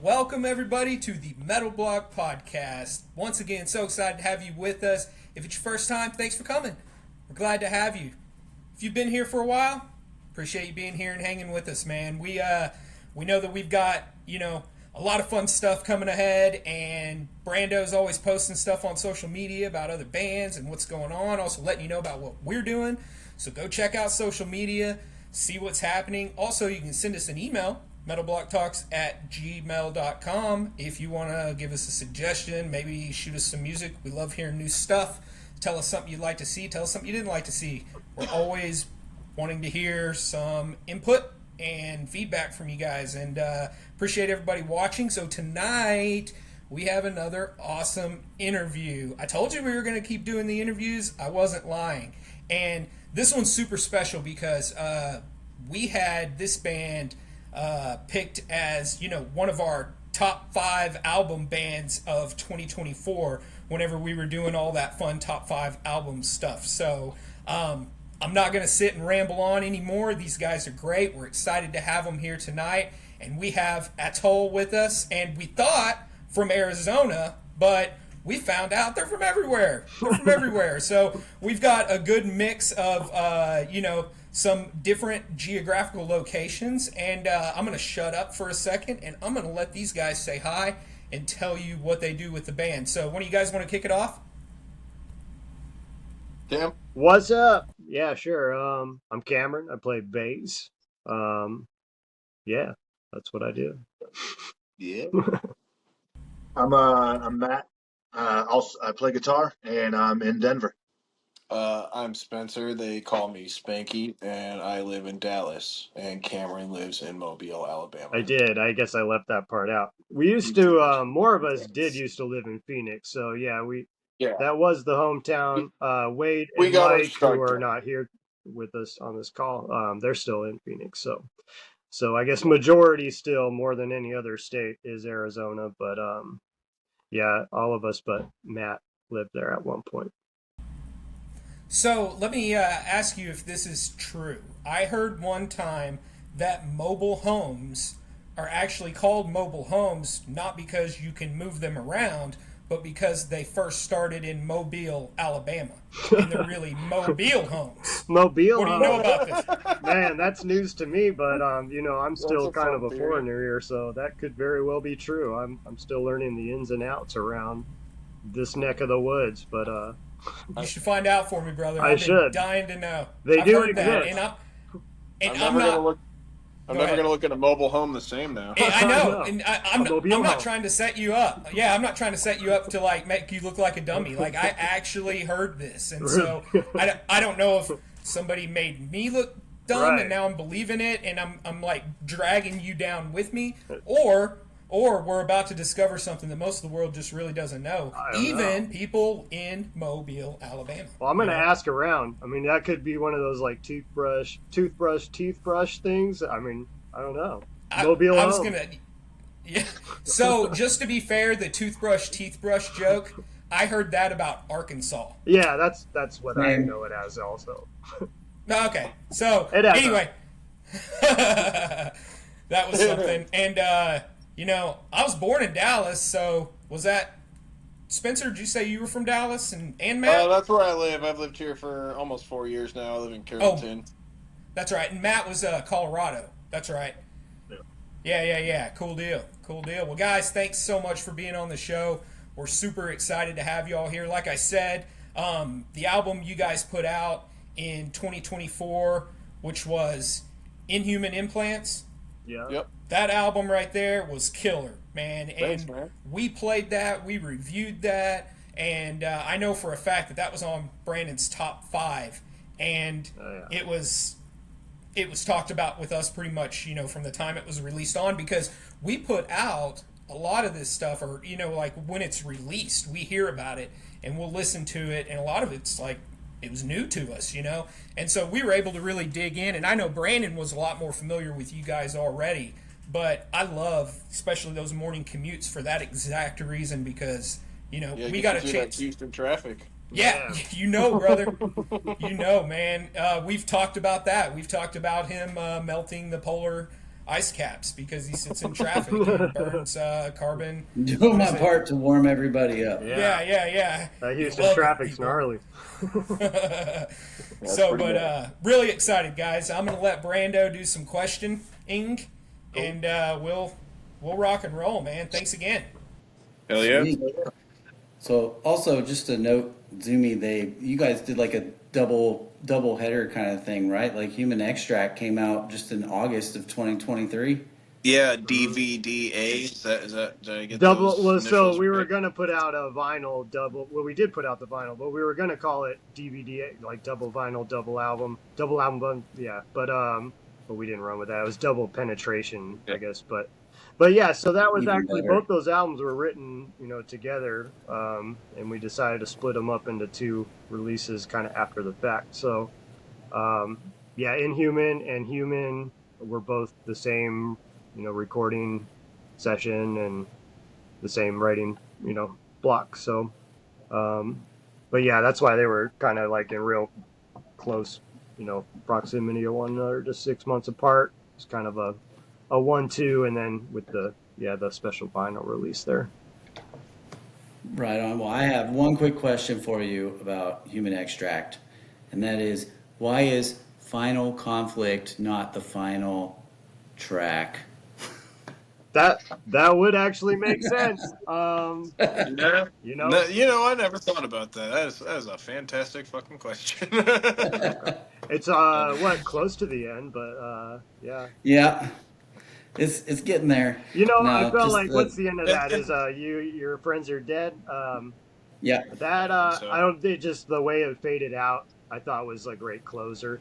Welcome everybody to the Metal Block Podcast. Once again, so excited to have you with us. If it's your first time, thanks for coming. We're glad to have you. If you've been here for a while, appreciate you being here and hanging with us, man. We know that we've got, a lot of fun stuff coming ahead, and Brando's always posting stuff on social media about other bands and what's going on, also letting you know about what we're doing. So go check out social media, see what's happening. Also, you can send us an email, metalblocktalks@gmail.com, if you want to give us a suggestion, maybe shoot us some music. We love hearing new stuff. Tell us something you'd like to see. Tell us something you didn't like to see. We're always wanting to hear some input and feedback from you guys, and appreciate everybody watching. So tonight we have another awesome interview. I told you we were going to keep doing the interviews. I wasn't lying. And this one's super special because we had this band picked as, one of our top 5 album bands of 2024 whenever we were doing all that fun top 5 album stuff. So I'm not going to sit and ramble on anymore. These guys are great. We're excited to have them here tonight. And we have Atoll with us. And we thought from Arizona, but we found out they're from everywhere. They're from everywhere. So we've got a good mix of, some different geographical locations. And I'm going to shut up for a second, and I'm going to let these guys say hi and tell you what they do with the band. So one of you guys want to kick it off? Tim? What's up? Yeah, sure. I'm Cameron. I play bass. Yeah, that's what I do. Yeah. I'm Matt. Also, I play guitar, and I'm in Denver. I'm Spencer. They call me Spanky, and I live in Dallas. And Cameron lives in Mobile, Alabama. I did. I guess I left that part out. We used to, more of us did used to live in Phoenix. So yeah, that was the hometown. Wade and Mike, who are not here with us on this call, they're still in Phoenix. So I guess majority still, more than any other state, is Arizona. But yeah, all of us but Matt lived there at one point. So let me ask you if this is true. I heard one time that mobile homes are actually called mobile homes not because you can move them around, but because they first started in Mobile, Alabama. And they're really mobile homes. Mobile What do you know about this? Man, that's news to me, but I'm still kind of a foreigner here, so that could very well be true. I'm still learning the ins and outs around this neck of the woods, but you should find out for me, brother. I've been dying to know. I've do exist. That, I'm never going to look at a mobile home the same now. I know, and I'm not trying to set you up. Yeah, I'm not trying to set you up to make you look like a dummy. Like, I actually heard this, and so I don't know if somebody made me look dumb, and now I'm believing it, and I'm like dragging you down with me, or we're about to discover something that most of the world just really doesn't know. Even people in Mobile, Alabama. Well, I'm going to ask around. I mean, that could be one of those like toothbrush, teeth brush things. I mean, I don't know. Mobile. I was going to. Yeah. So just to be fair, the toothbrush, teeth brush joke, I heard that about Arkansas. Yeah, that's what I know it as also. Okay. So anyway, that was something. And I was born in Dallas, so was that Spencer? Did you say you were from Dallas and Matt? That's where I live. I've lived here for almost 4 years now. I live in Carrollton. Oh, that's right. And Matt was Colorado. That's right. Yeah. Cool deal. Well, guys, thanks so much for being on the show. We're super excited to have you all here. Like I said, the album you guys put out in 2024, which was Inhuman Implants. Yeah. Yep. That album right there was killer, man. Thanks, and man. We played that, we reviewed that, and I know for a fact that was on Brandon's top 5, and it was talked about with us pretty much, from the time it was released on, because we put out a lot of this stuff, or like when it's released, we hear about it and we'll listen to it, and a lot of it's like it was new to us, and so we were able to really dig in. And I know Brandon was a lot more familiar with you guys already. But I love, especially those morning commutes, for that exact reason, because we got a chance. Houston traffic. Yeah, brother. Man. We've talked about that. We've talked about him melting the polar ice caps because he sits in traffic and burns carbon. Doing my part to warm everybody up. Yeah. Houston traffic's gnarly. So, but really excited, guys. I'm gonna let Brando do some questioning, and we'll rock and roll, man. Thanks again. Hell yeah. Sweet. So also just a note, Zoomy, you guys did like a double header kind of thing, right? Like Human Extract came out just in August of 2023. Yeah, DVDA. Is that did I get Double. those Well, so initials we were right? gonna put out a vinyl double. Well, we did put out the vinyl, but we were gonna call it DVD, like double vinyl, double album. Yeah, but we didn't run with that. It was double penetration, I guess. But yeah. So that was Even actually better. both those albums were written, together, and we decided to split them up into 2 releases, kind of after the fact. So, yeah, Inhuman and Human were both the same, recording session and the same writing, block. So, but yeah, that's why they were kind of like in real close, proximity to one another, just 6 months apart. It's kind of a 1-2, and then with the special vinyl release there. Right on. Well, I have one quick question for you about Human Extract, and that is, why is Final Conflict not the final track? That would actually make sense. Yeah. No, I never thought about that. That is a fantastic fucking question. It's close to the end, but yeah. Yeah, it's getting there. I felt like what's the end of that it- is your friends are dead. Yeah. That So- I don't think, just the way it faded out, I thought was a great closer.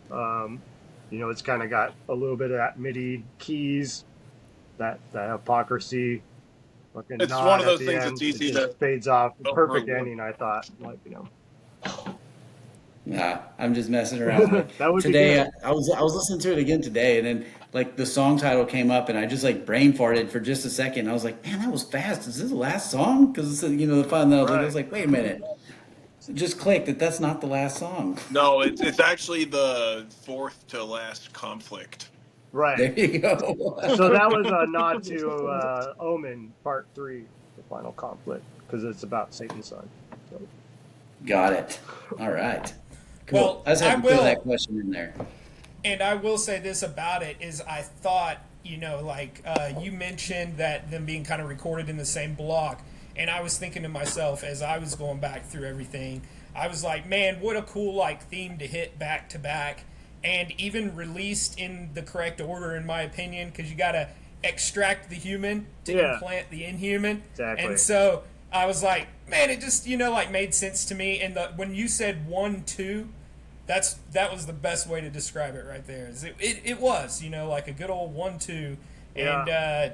It's kind of got a little bit of that MIDI keys, that hypocrisy. Fucking It's nod one of at those the things end. that's easy It just to fades off. Perfect overlook. ending, I thought. Nah, I'm just messing around. That would be Today, good. I was listening to it again today, and then like the song title came up, and I just like brain farted for just a second. I was like, man, that was fast. Is this the last song? Because the fun that I was like, wait a minute. So just clicked that that's not the last song. No, it's actually the 4th to last conflict. Right. There you go. So that was a nod to Omen Part 3, the final conflict, because it's about Satan's son. So. Got it. All right. Cool. Well, I just had I to throw will- that question in there. And I will say this about it is I thought, you mentioned that them being kind of recorded in the same block. And I was thinking to myself as I was going back through everything, I was like, man, what a cool theme to hit back to back. And even released in the correct order, in my opinion, because you got to extract the human to implant the inhuman. Exactly. And so I was like, man, it just, made sense to me. And when you said 1-2, that was the best way to describe it right there. It was, like a good old 1-2. And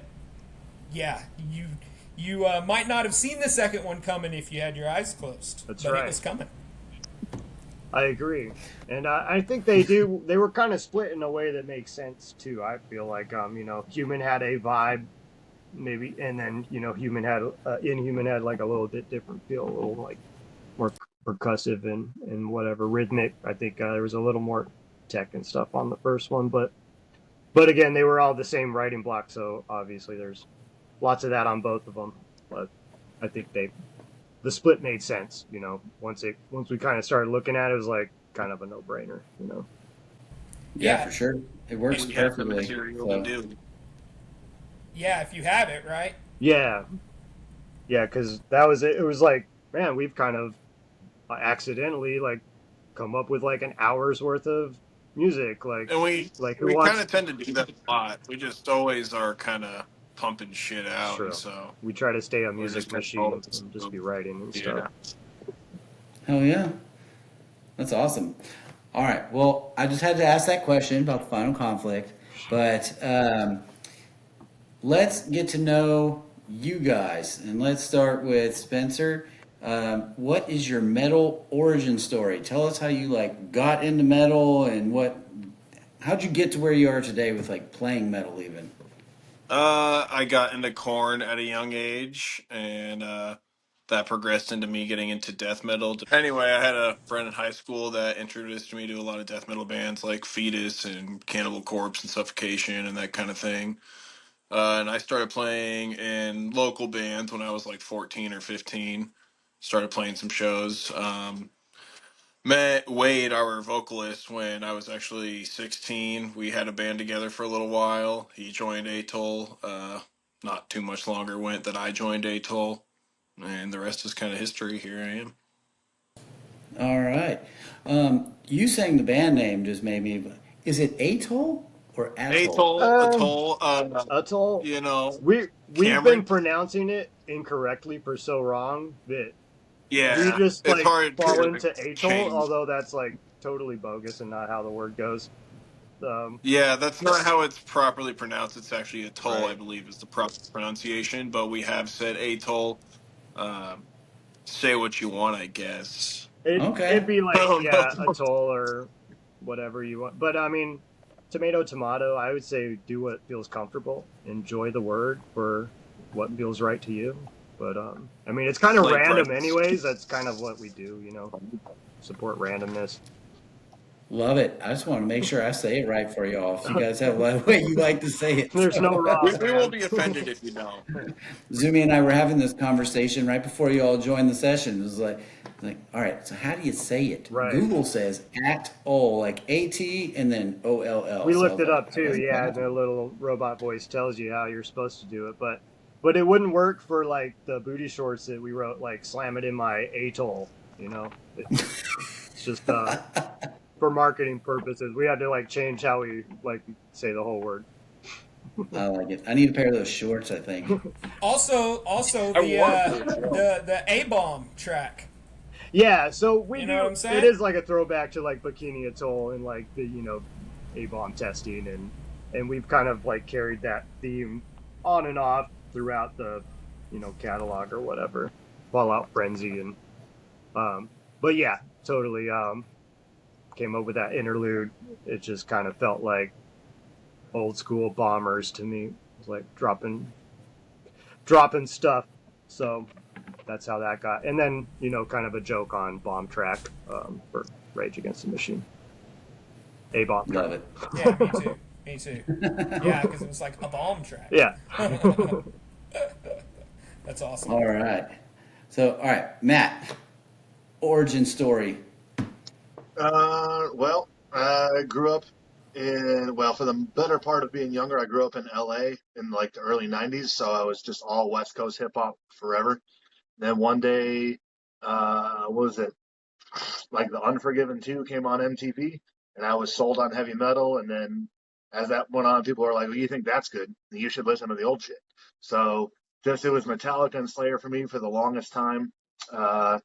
you might not have seen the second one coming if you had your eyes closed. That's but right. It was coming. I agree, and I think they were kind of split in a way that makes sense too. I feel like Human had a vibe, maybe, and then Inhuman had like a little bit different feel, a little like more percussive and whatever rhythmic. I think there was a little more tech and stuff on the first one, but again, they were all the same writing block, so obviously there's lots of that on both of them. But I think the split made sense, once we kind of started looking at it, it was like kind of a no-brainer, Yeah, Yeah. for sure. It works We have the perfectly. material So, to do. Yeah, if you have it, right? Yeah, because that was it. It was like, man, we've kind of accidentally come up with an hour's worth of music, And we who kind of tend to do that a lot. We just always are kind of pumping shit out. True. And so we try to stay a we're music just gonna machine follow and this. just be writing and Yeah. stuff. hell yeah. That's awesome. All right. Well, I just had to ask that question about the final conflict, but let's get to know you guys, and let's start with Spencer. What is your metal origin story? Tell us how you got into metal and how'd you get to where you are today with playing metal even? I got into corn at a young age, and that progressed into me getting into death metal. Anyway, I had a friend in high school that introduced me to a lot of death metal bands like Fetus and Cannibal Corpse and Suffocation and that kind of thing. And I started playing in local bands when I was like 14 or 15. Started playing some shows. Met Wade, our vocalist, when I was actually 16. We had a band together for a little while. He joined Atoll. Not too much longer went that I joined Atoll. And the rest is kind of history. Here I am. All right. You saying the band name just made me. Is it Atoll or Atoll? Atoll, Atoll. you know, We've been Cameron. pronouncing it incorrectly for so long that we Yeah, just it's like hard fall to into Atoll, change. although that's like totally bogus and not how the word goes. Yeah, that's not how it's properly pronounced. It's actually Atoll, I Right. believe, is the proper pronunciation. But we have said Atoll. Um, say what you want, I guess. It'd Okay. be I like, don't yeah, know. Atoll or whatever you want. But I mean, tomato, tomato, I would say do what feels comfortable. Enjoy the word for what feels right to you. But I mean, it's kind of Slave random rights. anyways. That's kind of what we do, support randomness. Love it. I just want to make sure I say it right for y'all. If you guys have a way you like to say it. There's no So, wrong, We won't man. be offended if you don't. Zoomy and I were having this conversation right before you all joined the session. It was like, all right, so how do you say it? Right. Google says Atoll, like AT and then OLL. We So I looked was it like, up I too. guess Yeah, the little robot voice tells you how you're supposed to do it, but it wouldn't work for like the booty shorts that we wrote, like "slam it in my atoll." It's just for marketing purposes. We had to like change how we like say the whole word. I like it. I need a pair of those shorts, I think. Also I the want to. the A bomb track. Yeah, so we You know what do. I'm It saying? is like a throwback to like Bikini Atoll and like the A-bomb testing, and we've kind of like carried that theme on and off throughout the catalog or whatever, Fallout Frenzy um but yeah, totally came up with that interlude. It just kind of felt like old school Bombers to me. It was like dropping stuff. So that's how that got. And then kind of a joke on Bomb Track for Rage Against the Machine. A bomb track. Love it. Yeah, me too. Me too. Yeah, because it was like a bomb track. Yeah. That's awesome. All right. So, all right, Matt, origin story. Well, I grew up for the better part of being younger, I grew up in LA in like the early 90s. So I was just all West Coast hip hop forever. Then one day, what was it? Like the Unforgiven 2 came on MTV, and I was sold on heavy metal. And then as that went on, people were like, well, you think that's good? You should listen to the old shit. So just it was Metallica and Slayer for me for the longest time. Uh,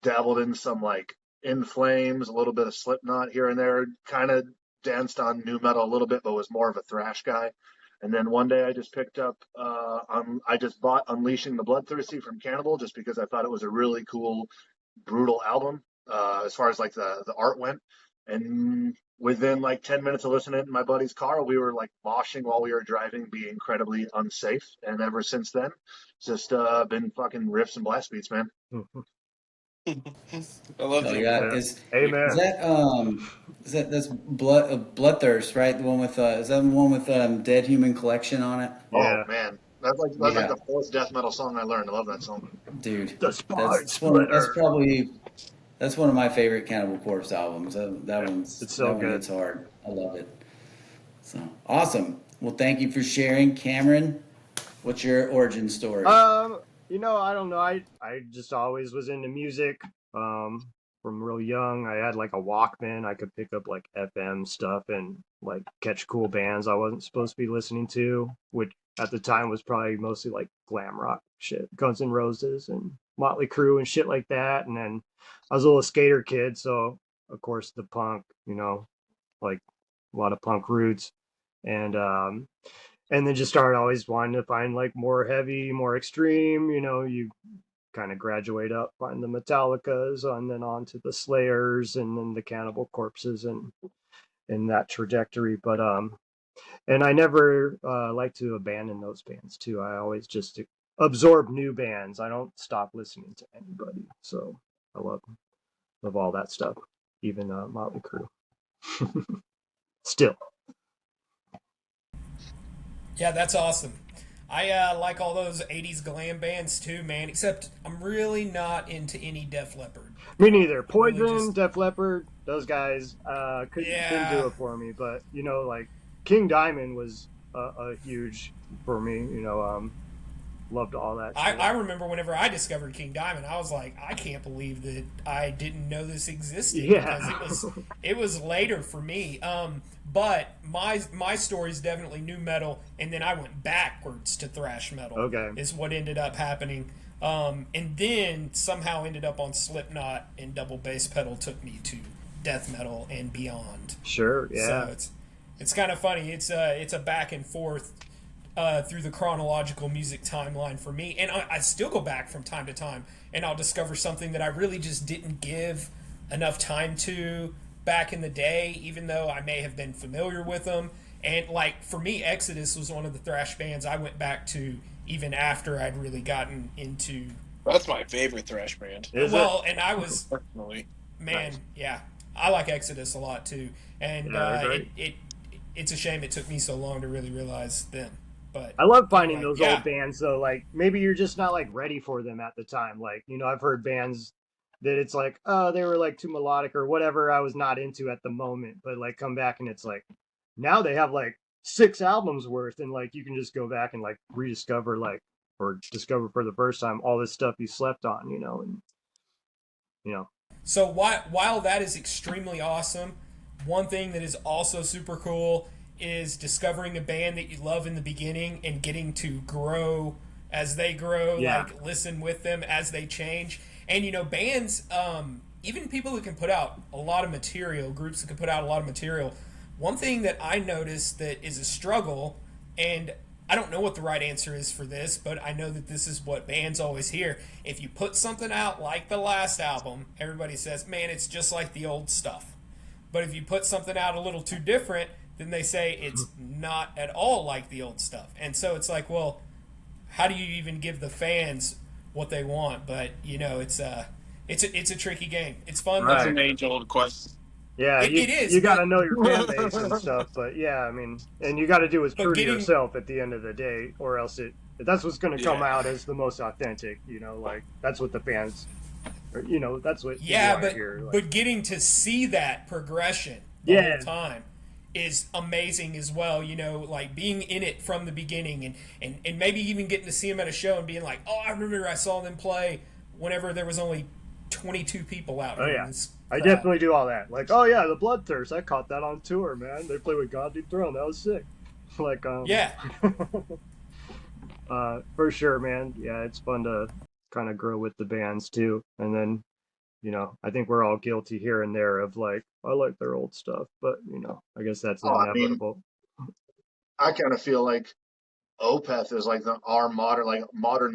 Dabbled in some like In Flames, a little bit of Slipknot here and there, kind of danced on new metal a little bit, but was more of a thrash guy. And then one day I just picked up, I just bought Unleashing the Bloodthirsty from Cannibal just because I thought it was a really cool, brutal album as far as like the art went. And within like 10 minutes of listening in my buddy's car, we were like moshing while we were driving, be incredibly unsafe. And ever since then, just been fucking riffs and blast beats, man. I love Oh, the yeah. Yeah. Is Amen. that's Bloodthirst, right? The one with is that the one with Dead Human Collection on it? Oh Yeah. man, that's like Yeah, the fourth death metal song I learned. I love that song. dude. The Spine That's one. That's Splitter. probably that's one of my favorite Cannibal Corpse albums. Yeah, it's so That one good. hits hard. I love it. So awesome. Well, thank you for sharing, Cameron. What's your origin story? I don't know. I just always was into music. From real young, I had like a Walkman. I could pick up like FM stuff and like catch cool bands I wasn't supposed to be listening to, which at the time was probably mostly like glam rock shit, Guns N' Roses and Motley Crue and shit like that. And then I was a little skater kid, so of course the punk, like a lot of punk roots, and then just started always wanting to find like more heavy, more extreme. You kind of graduate up, find the Metallicas, and then on to the Slayers, and then the Cannibal Corpses, and in that trajectory. But and I never like to abandon those bands too. I always just absorb new bands. I don't stop listening to anybody. So I love all that stuff, even Motley Crue. Still. Yeah, that's awesome. I like all those '80s glam bands too, man. Except I'm really not into any Def Leppard. Me neither. I really Poison, just Def Leppard, those guys couldn't do yeah. it for me. But like King Diamond was a huge for me. Loved all that I shit. remember whenever I discovered King Diamond, I was like, I can't believe that I didn't know this existed because Yeah. it was later for me. But my story is definitely new metal, and then I went backwards to thrash metal. Okay. Is what ended up happening, and then somehow ended up on Slipknot, and double bass pedal took me to death metal and beyond. Sure. So Yeah. it's kind of funny. It's a back and forth through the chronological music timeline for me, and I still go back from time to time, and I'll discover something that I really just didn't give enough time to back in the day, even though I may have been familiar with them. And like for me, Exodus was one of the thrash bands I went back to even after I'd really gotten into. That's my favorite thrash band. Is it? Well, and I was Personally. man, Nice. yeah, I like Exodus a lot too, and Yeah, they're great. it's a shame it took me so long to really realize them. But I love finding anyway, those old yeah, bands though. Like maybe you're just not like ready for them at the time. Like I've heard bands that it's like, oh, they were like too melodic or whatever. I was not into at the moment, but like come back and it's like now they have like 6 albums worth, and like you can just go back and like rediscover like or discover for the first time all this stuff you slept on. And you know, so while that is extremely awesome, one thing that is also super cool is discovering a band that you love in the beginning and getting to grow as they grow, yeah, like listen with them as they change. And bands, even people that can put out a lot of material, groups that can put out a lot of material. One thing that I noticed that is a struggle, and I don't know what the right answer is for this, but I know that this is what bands always hear. If you put something out like the last album, everybody says, man, it's just like the old stuff. But if you put something out a little too different, then they say it's not at all like the old stuff. And so it's like, well, how do you even give the fans what they want? But it's a tricky game. It's fun That's though. right. an age-old question. Yeah, It is, you got to know your fan base and Yeah, stuff, but yeah, I mean, and you got to do what's but true to getting yourself at the end of the day, or else that's what's going to come out as the most authentic. Like that's what the fans, or, that's what you yeah, want to hear. Like, but getting to see that progression the whole yeah, time is amazing as well. Like being in it from the beginning, and maybe even getting to see them at a show and being like, oh, I remember I saw them play whenever there was only 22 people out oh here in yeah, this I crowd. definitely do all that. Like, oh yeah, the Bloodthirst, I caught that on tour, man. They play with God Throne, that was sick. Like, Yeah, for sure, man. Yeah, it's fun to kind of grow with the bands too, and then I think we're all guilty here and there of like, I like their old stuff, but I guess that's Oh, I mean, inevitable. I kind of feel like Opeth is like our modern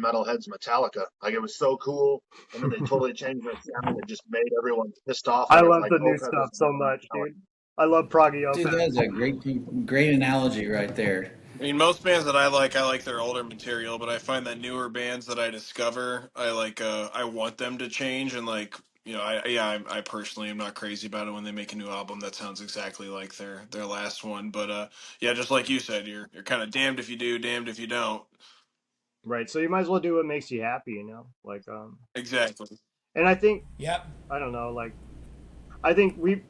metalheads Metallica. Like it was so cool, and then they totally changed their sound. It just made everyone pissed off. I Like love like the new Opeth is stuff so modern much, Metallica. dude. I love proggy Dude, Opeth. that's a great analogy right there. I mean, most bands that I like their older material, but I find that newer bands that I discover, I like. I want them to change, and like, I personally am not crazy about it when they make a new album that sounds exactly like their last one. But yeah, just like you said, you're kind of damned if you do, damned if you don't. Right, so you might as well do what makes you happy, like Exactly. and I think yep. I don't know, like I think we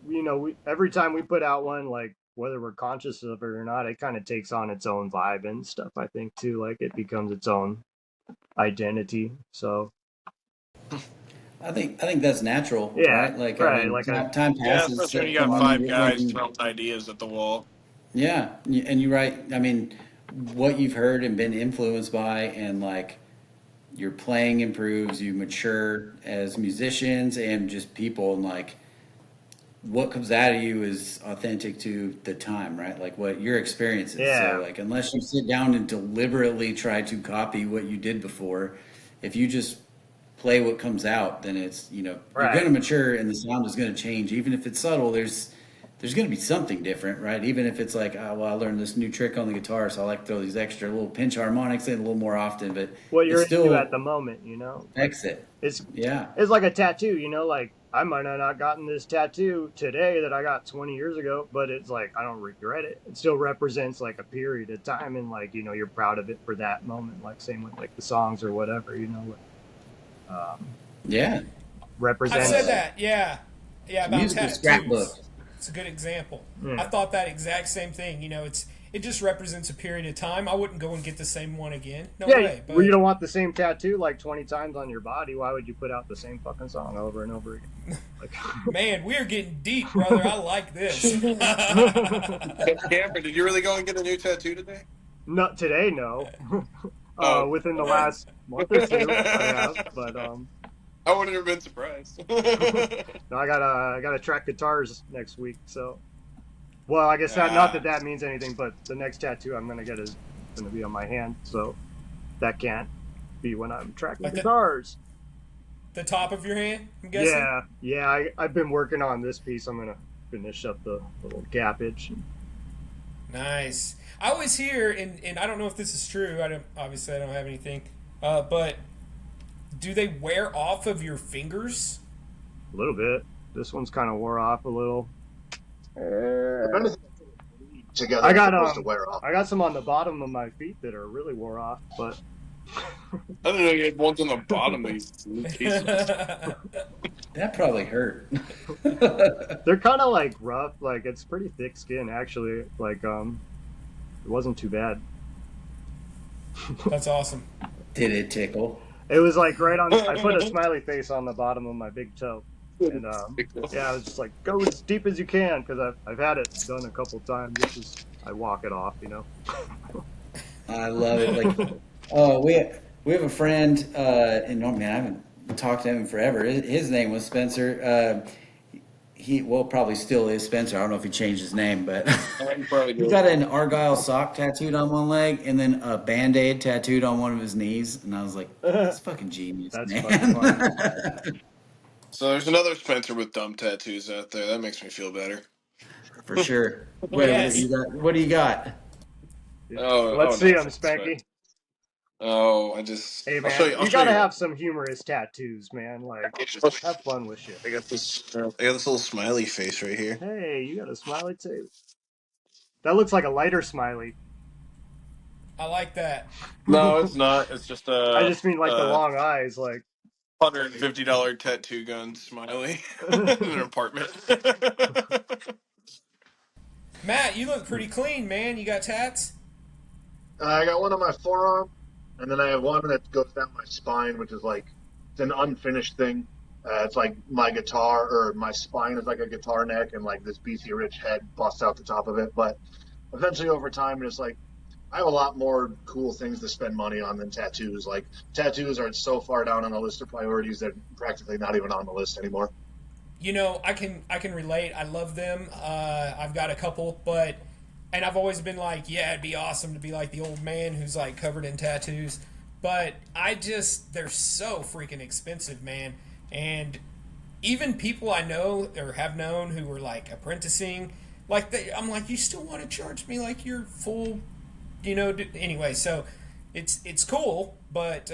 every time we put out one, like whether we're conscious of it or not, it kind of takes on its own vibe and stuff. I think too, like it becomes its own identity. So I think that's natural, yeah, right? Like I right, mean, like a time Yeah, passes especially when you got from five when guys you throwing ideas at the wall. yeah, and you're right. I mean, what you've heard and been influenced by, and like your playing improves, you mature as musicians and just people, and like what comes out of you is authentic to the time, right? Like what your experience is. So yeah, like unless you sit down and deliberately try to copy what you did before, if you just play what comes out, then it's you're going right, to mature and the sound is going to change, even if it's subtle. there's going to be something different, right? Even if it's like, oh, well, I learned this new trick on the guitar, so I like to throw these extra little pinch harmonics in a little more often, but what it you're into still at the moment, you know. affects it. It's Yeah. it's like a tattoo, you know. Like I might have not gotten this tattoo today that I got 20 years ago, but it's like I don't regret it. It still represents like a period of time, and like, you know, you're proud of it for that moment. Like same with like the songs or whatever, you know. Yeah. I Represents. said that, yeah. Yeah, It's a about musical tattoos. scrapbook. It's a good example. Yeah. I thought that exact same thing. You know, it just represents a period of time. I wouldn't go and get the same one again. No Yeah, way. But well, you don't want the same tattoo like 20 times on your body. Why would you put out the same fucking song over and over again? Like, man, we are getting deep, brother. I like this. Cameron, did you really go and get a new tattoo today? not today, no. Oh. Within the last month or two, I have, but I wouldn't have been surprised. no, I gotta track guitars next week. So, well, I guess that not Ah. that that means anything, but the next tattoo I'm gonna get is gonna be on my hand, so that can't be when I'm tracking Like guitars. the top of your hand, I'm guessing? Yeah. I've been working on this piece. I'm gonna finish up the little gappage. Nice. I always hear, and I don't know if this is true. Obviously I don't have anything. But do they wear off of your fingers? A little bit. This one's kind of wore off a little. If anything, together, I got supposed to wear off. I got some on the bottom of my feet that are really wore off, but I didn't know you had ones on the bottom of these. That probably hurt. they're kind of like rough. Like it's pretty thick skin actually. Like it wasn't too bad. That's awesome. Did it tickle? It was like right on. I put a smiley face on the bottom of my big toe, and yeah, I was just like, go as deep as you can because I've had it done a couple times. I walk it off, you know. I love it. Like, oh, we have a friend, and man, I haven't talked to him in forever. His name was Spencer. He probably still is Spencer. I don't know if he changed his name, but he got an Argyle sock tattooed on one leg and then a Band-Aid tattooed on one of his knees. And I was like, that's fucking genius, That's man. fucking funny. So there's another Spencer with dumb tattoos out there. That makes me feel better. For sure. Wait, Yes. what do you got? Let's see them, Spanky. Oh, Hey I'll man, show you. you gotta have some humorous tattoos, man. Like, have fun with shit. I got this little smiley face right here. Hey, you got a smiley too. That looks like a lighter smiley. I like that. No, it's not. It's just I just mean like the long eyes, like $150 tattoo gun smiley in an apartment. Matt, you look pretty clean, man. You got tats? I got one on my forearm, and then I have one that goes down my spine, which is like it's an unfinished thing. It's like my guitar or my spine is like a guitar neck, and like this BC Rich head busts out the top of it. But eventually, over time, it's like I have a lot more cool things to spend money on than tattoos. Like tattoos are so far down on the list of priorities that practically not even on the list anymore. You know, I can relate. I love them. I've got a couple, and I've always been like, yeah, it'd be awesome to be like the old man who's like covered in tattoos. But they're so freaking expensive, man. And even people I know or have known who were like apprenticing, I'm like, you still want to charge me like your full, anyway. So it's cool, but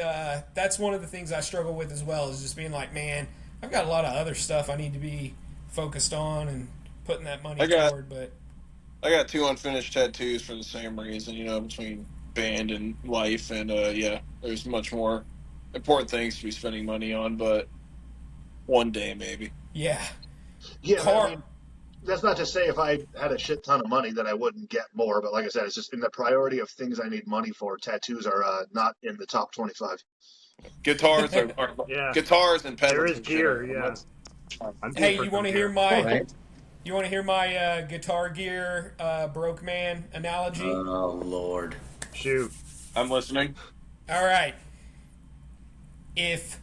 that's one of the things I struggle with as well, is just being like, man, I've got a lot of other stuff I need to be focused on and putting that money toward. But I got 2 unfinished tattoos for the same reason, between band and life, and yeah, there's much more important things to be spending money on, but one day maybe. yeah, Yeah, I mean, that's not to say if I had a shit ton of money that I wouldn't get more, but like I said, it's just in the priority of things I need money for. Tattoos are not in the top 25. Guitars are yeah. guitars and pedals. There is and gear, shit. yeah. hey, you want to hear my Right? Guitar Gear broke man analogy? Oh, Lord. Shoot. I'm listening. All right. If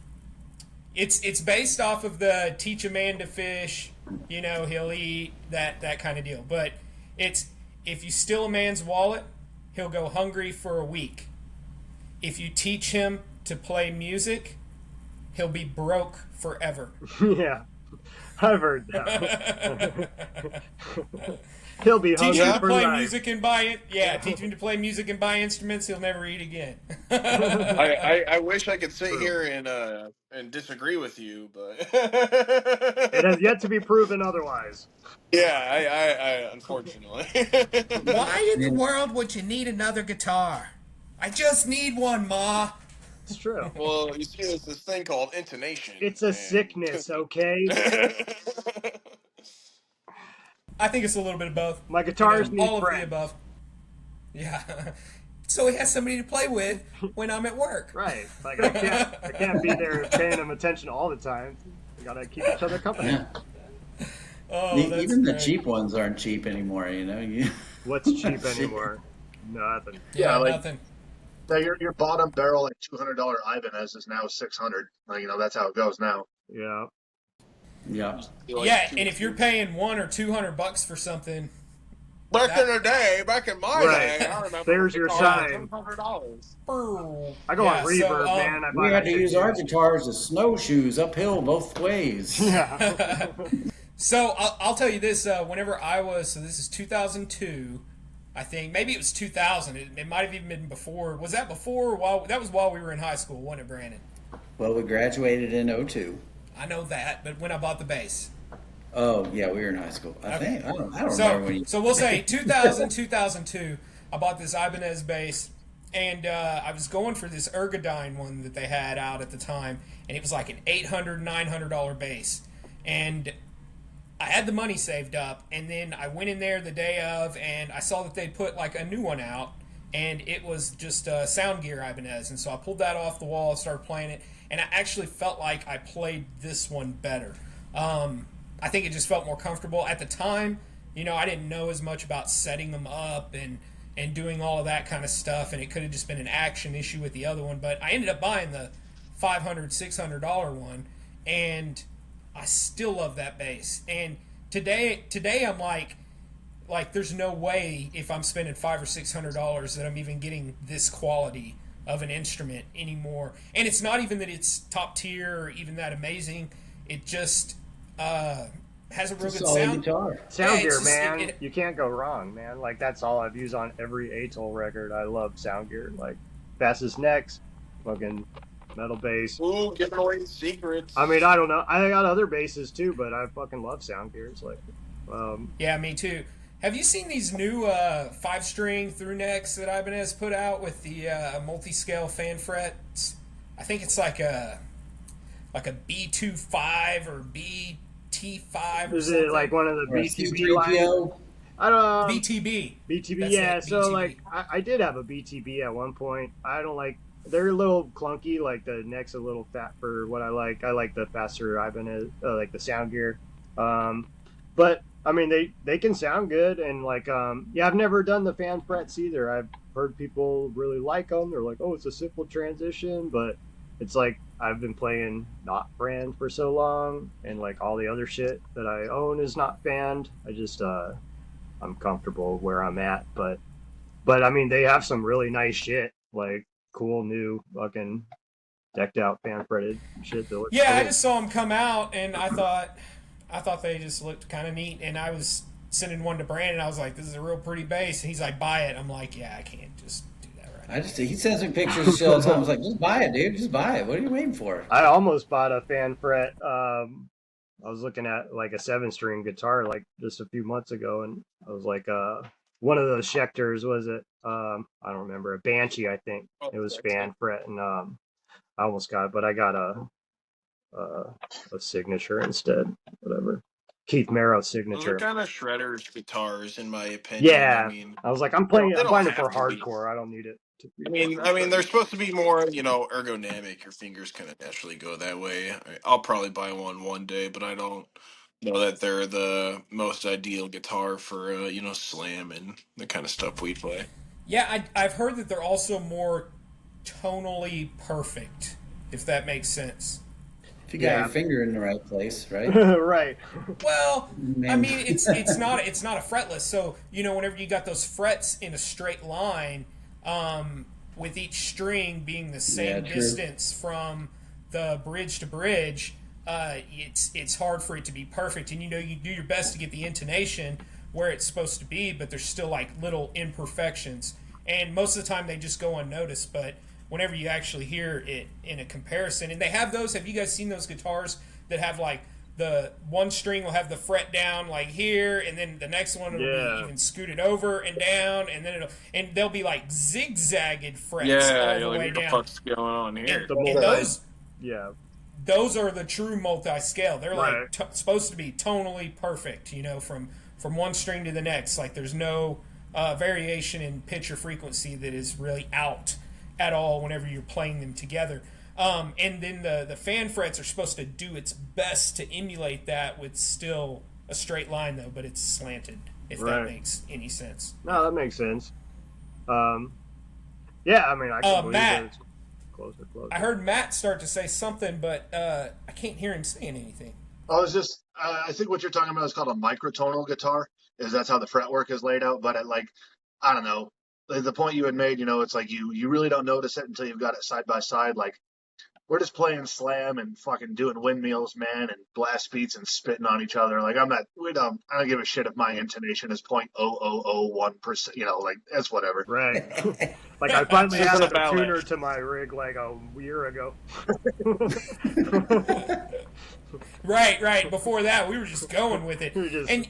it's based off of the teach a man to fish, he'll eat, that kind of deal. But it's if you steal a man's wallet, he'll go hungry for a week. If you teach him to play music, he'll be broke forever. Yeah. I've heard that. He'll be Teach hungry him to for play life. music and buy it. Yeah, teach him to play music and buy instruments. He'll never eat again. I wish I could sit True. here and disagree with you, but It has yet to be proven otherwise. yeah, I unfortunately. Why in the And world would you need another guitar? I just need one, Ma. It's true. Well, you see, there's this thing called intonation, It's a and sickness, okay? I think it's a little bit of both. My guitars need All of the friends. above. Yeah. So he has somebody to play with when I'm at work. Right. Like I can't be there paying them attention all the time. We gotta keep each other company. yeah, Oh, that's even the great. cheap ones aren't cheap anymore. What's cheap anymore? Nothing. Yeah, like nothing. your bottom barrel like $200 Ibanez is now 600. Like, that's how it goes now. Yeah. Yeah, Yeah, and if you're paying $100 or $200 for something, back in the day, back in my Right. day, I remember There's your sign. $700. I go on Reverb, so, man. I buy we had that to shit use our used. guitars as snowshoes uphill both ways. Yeah. So I'll tell you this: whenever I was, so this is 2002, I think maybe it was 2000. It might have even been before. Was that before? That was while we were in high school, wasn't it, Brandon? Well, we graduated in '02. I know that, but when I bought the bass. Oh yeah, we were in high school. I think I don't remember when you. So we'll say 2000, 2002. I bought this Ibanez bass, and I was going for this Ergodyne one that they had out at the time, and it was like an $800, $900 bass, and I had the money saved up, and then I went in there the day of, and I saw that they'd put like a new one out, and it was just Sound Gear Ibanez, and so I pulled that off the wall, started playing it, and I actually felt like I played this one better. I think it just felt more comfortable at the time. I didn't know as much about setting them up and doing all of that kind of stuff, and it could have just been an action issue with the other one. But I ended up buying the $500, $600 one, and I still love that bass. And today I'm like there's no way if I'm spending $500 or $600 that I'm even getting this quality of an instrument anymore. And it's not even that it's top tier or even that amazing. It just has a real good Solid sound. guitar. Sound Yeah, Gear, it's just- man. You can't go wrong, man. Like that's all I've used on every Atoll record. I love Sound Gear. Like Fastest Necks, fucking metal bass. Ooh, giving away secrets. I mean, I don't know. I got other basses too, but I fucking love Sound Gear. It's like, Yeah, me too. Have you seen these new 5-string through necks that Ibanez put out with the multi-scale fan frets? I think it's like a B25 or BT5 or is something. it like one of the Or a BTB lines? C3PO. I don't know. BTB. BTB, That's yeah. it, So BTB. like, I did have a BTB at one point. I don't like. They're a little clunky. Like the neck's a little fat for what I like. I like the faster Ibanez, like the Sound Gear. But I mean, they can sound good, and like, yeah, I've never done the fan frets either. I've heard people really like them. They're like, oh, it's a simple transition, but it's like I've been playing not brand for so long, and like all the other shit that I own is not fanned. I just I'm comfortable where I'm at, but I mean, they have some really nice shit, like cool new fucking decked out fan fretted shit that looks Yeah, I cool. just saw them come out, and I thought they just looked kind of neat. And I was sending one to Brandon. I was like, "This is a real pretty bass." And he's like, "Buy it." I'm like, "Yeah, I can't just do that right now." He sends me pictures of shit all the time. I was like, just buy it, dude. Just buy it. What are you waiting for? I almost bought a fan fret. I was looking at like a 7-string guitar like just a few months ago, and I was like, one of those Schecters, was it? I don't remember, a Banshee, I think. It was fan fret, and I almost got it, but I got a signature instead. Whatever, Keith Merrow Those are signature. kind of shredder's guitars, in my opinion. Yeah, I mean, I was like, I'm they playing it don't for have to be. hardcore. I don't need it to be. I mean, they're supposed to be more, ergonomic. Your fingers kind of naturally go that way. I'll probably buy one day, but I don't know that they're the most ideal guitar for, slam and the kind of stuff we play. Yeah, I've heard that they're also more tonally perfect, if that makes sense. If you got your finger in the right place, right? Right. Well, I Man. mean, it's not a fretless. So whenever you got those frets in a straight line, with each string being the same Yeah, true. distance from the bridge to bridge, it's hard for it to be perfect. And you do your best to get the intonation where it's supposed to be, but there's still like little imperfections. And most of the time they just go unnoticed. But whenever you actually hear it in a comparison, and they have those. Have you guys seen those guitars that have like the one string will have the fret down like here, and then the next one will be even scooted over and down, and then they'll be like zigzagged frets Yeah, all the you're like, way what the down. fuck's going on here? And those yeah, those are the true multi-scale. They're right. like supposed to be tonally perfect, from one string to the next. Like there's no variation in pitch or frequency that is really out at all whenever you're playing them together. And then the fan frets are supposed to do its best to emulate that with still a straight line though, but it's slanted. If that makes any sense. No, that makes sense. Yeah, I mean, I can believe Matt, it's closer. I heard Matt start to say something, but I can't hear him saying anything. I think what you're talking about is called a microtonal guitar. Is that's how the fretwork is laid out? But I don't know, the point you had made. It's like you really don't notice it until you've got it side by side. Like we're just playing slam and fucking doing windmills, man, and blast beats and spitting on each other. Like I don't give a shit if my intonation is 0.0001%. Like that's whatever. Right. Like I finally It's added a a ballet. tuner to my rig like a year ago. Right. Before that, we were just going with it, Just- and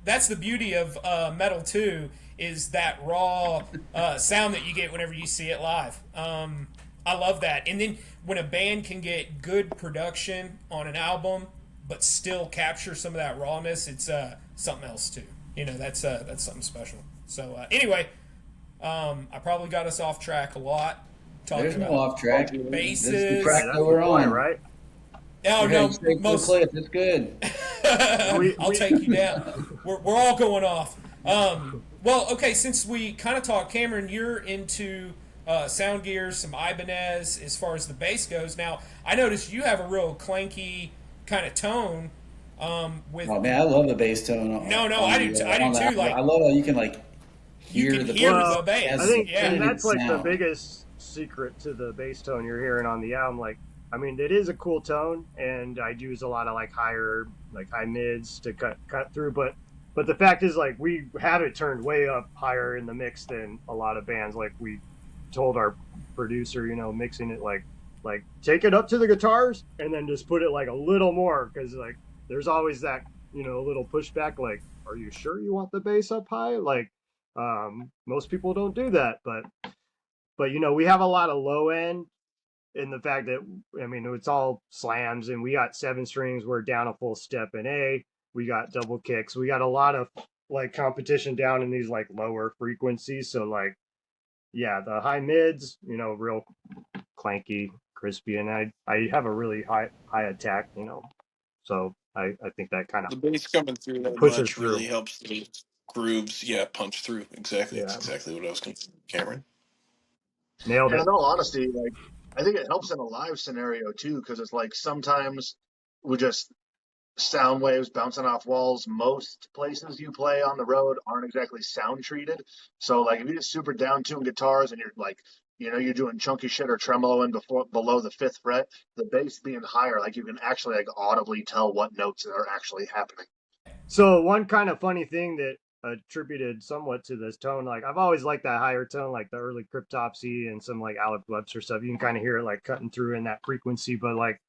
that's the beauty of metal too, is that raw sound that you get whenever you see it live. I love that. And then when a band can get good production on an album, but still capture some of that rawness, it's something else too. That's something special. So anyway, I probably got us off track a lot. There's no off track. Basses. This is the track That's that we're the point, on. right? Oh We're no, heading straight for the cliff. It's good. I'll take you down. We're all going off. Well, okay, since we kind of talked, Cameron, you're into sound gear, some Ibanez as far as the bass goes. Now, I noticed you have a real clanky kind of tone. With Oh man, I love the bass tone. No, I do too. Like I love how you can hear you can the hear bass. the bass. I think, yeah. and that's like the sound. biggest secret to the bass tone you're hearing on the album. Like, I mean, it is a cool tone, and I use a lot of high mids to cut through. But the fact is, like, we have it turned way up higher in the mix than a lot of bands. Like we told our producer, mixing it like take it up to the guitars and then just put it like a little more, because like there's always that little pushback. Like, are you sure you want the bass up high? Like, most people don't do that, but we have a lot of low end in the fact that, I mean, it's all slams, and we got 7 strings. We're down a full step in A. We got double kicks. We got a lot of like competition down in these like lower frequencies. So like, yeah, the high mids, real clanky, crispy, and I have a really high attack, so I think that kind The of bass coming through that pushes much through. really helps the grooves, punch through. Exactly. That's Yeah, exactly what I was going to Cameron. nailed And it. in all honesty, like I think it helps in a live scenario too, because it's like sometimes we just sound waves bouncing off walls. Most places you play on the road aren't exactly sound treated. So like if you just super down tune guitars and you're like, you're doing chunky shit or tremoloing below the 5th fret, the bass being higher, like you can actually like audibly tell what notes are actually happening. So one kind of funny thing that attributed somewhat to this tone, like I've always liked that higher tone, like the early Cryptopsy and some like Alec Webster stuff. You can kind of hear it like cutting through in that frequency, but like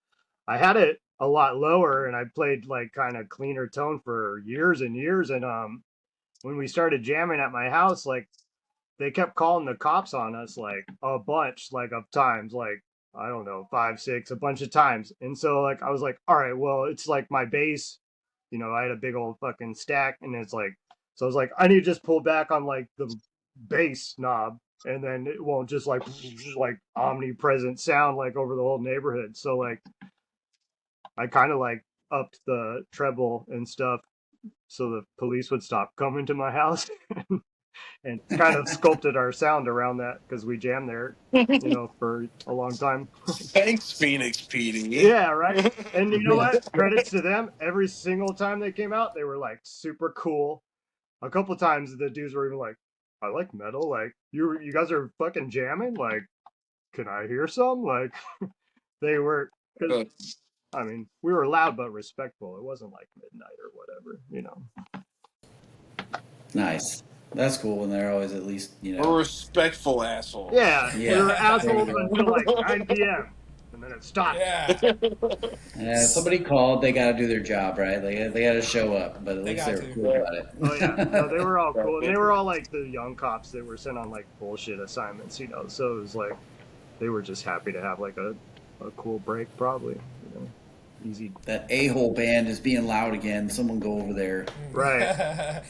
I had it a lot lower, and I played like kind of cleaner tone for years and years. And when we started jamming at my house, like they kept calling the cops on us like a bunch like of times, like I don't know, 5, 6, a bunch of times. And so like I was like, all right, well, it's like my bass, I had a big old fucking stack, and it's like, so I was like, I need to just pull back on like the bass knob, and then it won't just like omnipresent sound like over the whole neighborhood. So like I kind of like upped the treble and stuff so the police would stop coming to my house, and kind of sculpted our sound around that, because we jammed there, for a long time. Thanks, Phoenix PD. Yeah, right. And you know what? Credits to them. Every single time they came out, they were like super cool. A couple times the dudes were even like, I like metal. Like, you guys are fucking jamming. Like, can I hear some? Like, they were. 'Cause I mean, we were loud but respectful. It wasn't like midnight or whatever, you know. Nice. That's cool when they're always at least, We're respectful assholes. Yeah, we Yeah. were There you assholes go. until like 9 p.m. and then it stopped. Yeah. Somebody called, they got to do their job, right? They got to show up, but at They least got they were to. cool about Oh yeah, no, they it. were all cool, and they were all like the young cops that were sent on like bullshit assignments, you know. So it was like they were just happy to have like a cool break, probably, you know, easy. That a-hole band is being loud again. Someone go over there. Right.